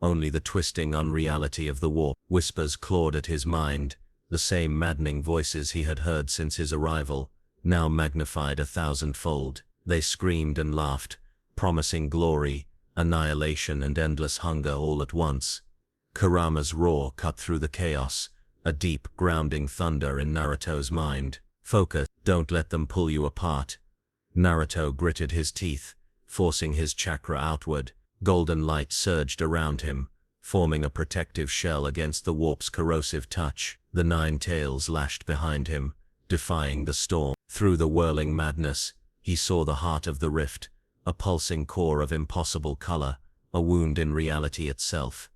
only the twisting unreality of the warp. Whispers clawed at his mind, the same maddening voices he had heard since his arrival, now magnified 1,000-fold. They screamed and laughed, promising glory, annihilation and endless hunger all at once. Kurama's roar cut through the chaos, a deep, grounding thunder in Naruto's mind. Focus, don't let them pull you apart. Naruto gritted his teeth, forcing his chakra outward. Golden light surged around him, forming a protective shell against the warp's corrosive touch. The 9 tails lashed behind him, defying the storm. Through the whirling madness, he saw the heart of the rift, a pulsing core of impossible color, a wound in reality itself.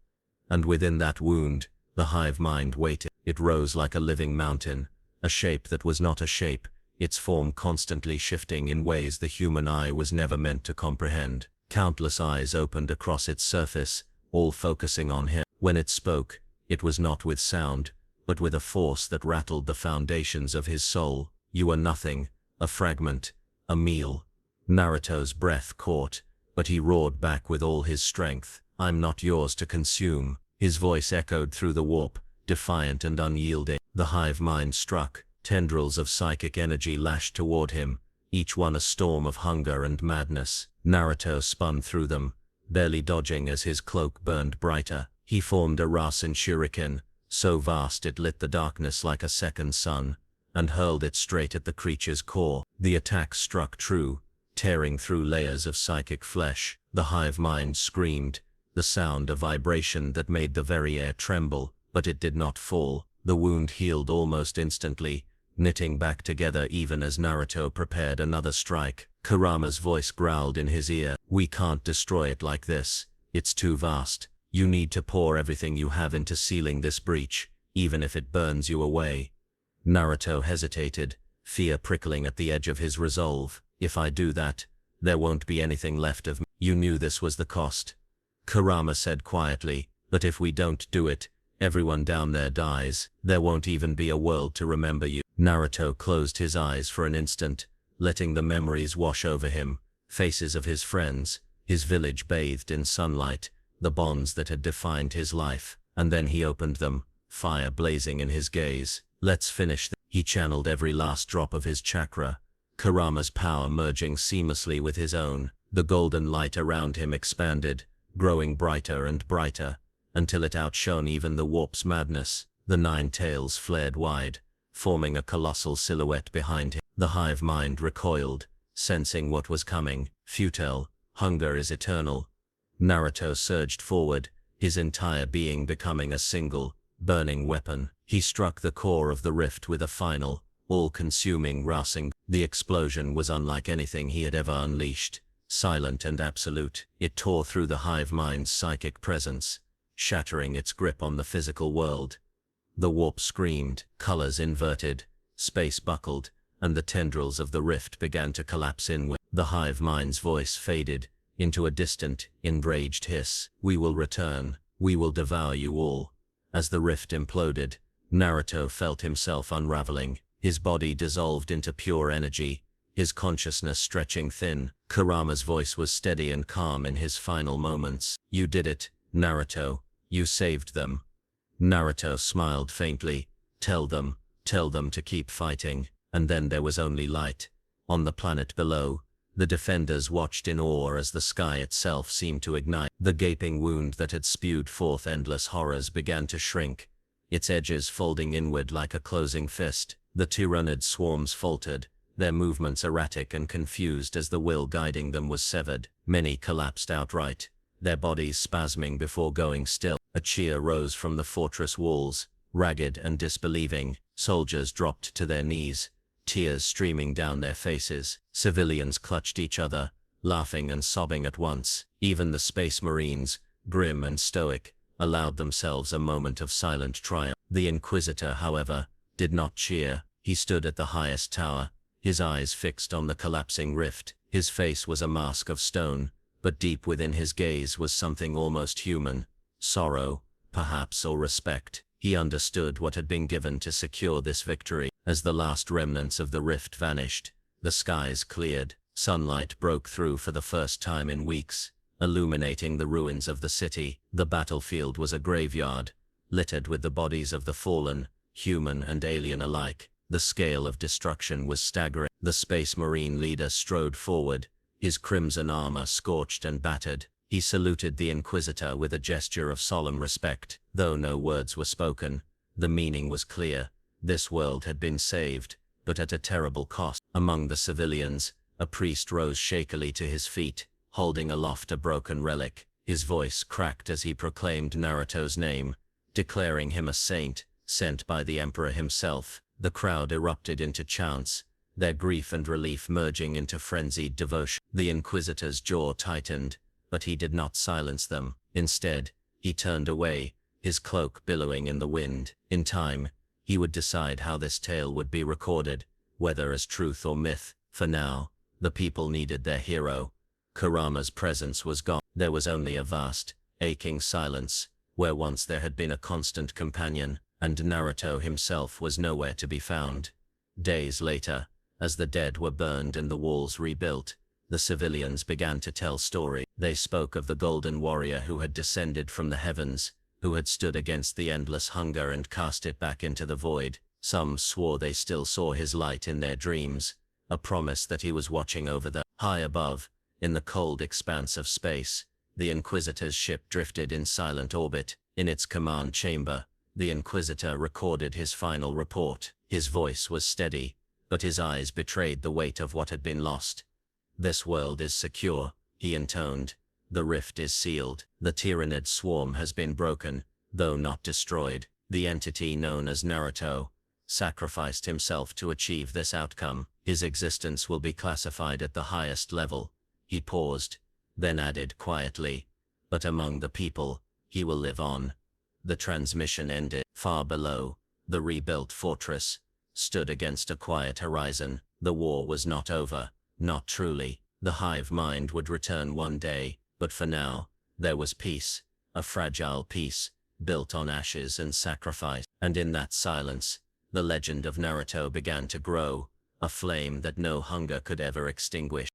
And within that wound, the hive mind waited. It rose like a living mountain, a shape that was not a shape, its form constantly shifting in ways the human eye was never meant to comprehend. Countless eyes opened across its surface, all focusing on him. When it spoke, it was not with sound, but with a force that rattled the foundations of his soul. You are nothing, a fragment, a meal. Naruto's breath caught, but he roared back with all his strength. I'm not yours to consume. His voice echoed through the warp, defiant and unyielding. The hive mind struck, tendrils of psychic energy lashed toward him, each one a storm of hunger and madness. Naruto spun through them, barely dodging as his cloak burned brighter. He formed a Rasen shuriken, so vast it lit the darkness like a second sun, and hurled it straight at the creature's core. The attack struck true, tearing through layers of psychic flesh. The hive mind screamed, the sound a vibration that made the very air tremble, but it did not fall. The wound healed almost instantly, knitting back together even as Naruto prepared another strike. Kurama's voice growled in his ear. We can't destroy it like this. It's too vast. You need to pour everything you have into sealing this breach, even if it burns you away. Naruto hesitated, fear prickling at the edge of his resolve. If I do that, there won't be anything left of me. You knew this was the cost. Kurama said quietly, but if we don't do it, everyone down there dies. There won't even be a world to remember you. Naruto closed his eyes for an instant, letting the memories wash over him, faces of his friends, his village bathed in sunlight, the bonds that had defined his life. And then he opened them, fire blazing in his gaze. Let's finish this. He channeled every last drop of his chakra, Kurama's power merging seamlessly with his own. The golden light around him expanded, growing brighter and brighter, until it outshone even the warp's madness. The 9 tails flared wide, forming a colossal silhouette behind him. The hive mind recoiled, sensing what was coming. Futile, hunger is eternal. Naruto surged forward, his entire being becoming a single, burning weapon. He struck the core of the rift with a final, all-consuming Rasen. The explosion was unlike anything he had ever unleashed, silent and absolute. It tore through the hive mind's psychic presence, shattering its grip on the physical world. The warp screamed, colors inverted, space buckled, and the tendrils of the rift began to collapse inward. The hive mind's voice faded into a distant, enraged hiss. We will return. We will devour you all. As the rift imploded, Naruto felt himself unraveling. His body dissolved into pure energy, his consciousness stretching thin. Kurama's voice was steady and calm in his final moments. You did it, Naruto. You saved them. Naruto smiled faintly. Tell them to keep fighting. And then there was only light. On the planet below, the defenders watched in awe as the sky itself seemed to ignite. The gaping wound that had spewed forth endless horrors began to shrink, its edges folding inward like a closing fist. The Tyranid swarms faltered, their movements erratic and confused as the will guiding them was severed. Many collapsed outright, their bodies spasming before going still. A cheer rose from the fortress walls. Ragged and disbelieving, soldiers dropped to their knees, tears streaming down their faces. Civilians clutched each other, laughing and sobbing at once. Even the space marines, grim and stoic, allowed themselves a moment of silent triumph. The Inquisitor, however, did not cheer. He stood at the highest tower, his eyes fixed on the collapsing rift. His face was a mask of stone, but deep within his gaze was something almost human. Sorrow, perhaps, or respect. He understood what had been given to secure this victory. As the last remnants of the rift vanished, the skies cleared. Sunlight broke through for the first time in weeks, illuminating the ruins of the city. The battlefield was a graveyard, littered with the bodies of the fallen, human and alien alike. The scale of destruction was staggering. The Space Marine leader strode forward, his crimson armor scorched and battered. He saluted the Inquisitor with a gesture of solemn respect. Though no words were spoken, the meaning was clear. This world had been saved, but at a terrible cost. Among the civilians, a priest rose shakily to his feet, holding aloft a broken relic. His voice cracked as he proclaimed Naruto's name, declaring him a saint, sent by the Emperor himself. The crowd erupted into chants, their grief and relief merging into frenzied devotion. The Inquisitor's jaw tightened, but he did not silence them. Instead, he turned away, his cloak billowing in the wind. In time, he would decide how this tale would be recorded, whether as truth or myth. For now, the people needed their hero. Kurama's presence was gone. There was only a vast, aching silence, where once there had been a constant companion, and Naruto himself was nowhere to be found. Days later, as the dead were burned and the walls rebuilt, the civilians began to tell stories. They spoke of the golden warrior who had descended from the heavens, who had stood against the endless hunger and cast it back into the void. Some swore they still saw his light in their dreams, a promise that he was watching over them. High above, in the cold expanse of space, the Inquisitor's ship drifted in silent orbit. In its command chamber, the Inquisitor recorded his final report. His voice was steady, but his eyes betrayed the weight of what had been lost. "This world is secure," he intoned. "The rift is sealed. The Tyranid swarm has been broken, though not destroyed. The entity known as Naruto sacrificed himself to achieve this outcome. His existence will be classified at the highest level." He paused, then added quietly, "But among the people, he will live on." The transmission ended. Far below, the rebuilt fortress stood against a quiet horizon. The war was not over, not truly. The hive mind would return one day, but for now, there was peace, a fragile peace, built on ashes and sacrifice. And in that silence, the legend of Naruto began to grow, a flame that no hunger could ever extinguish.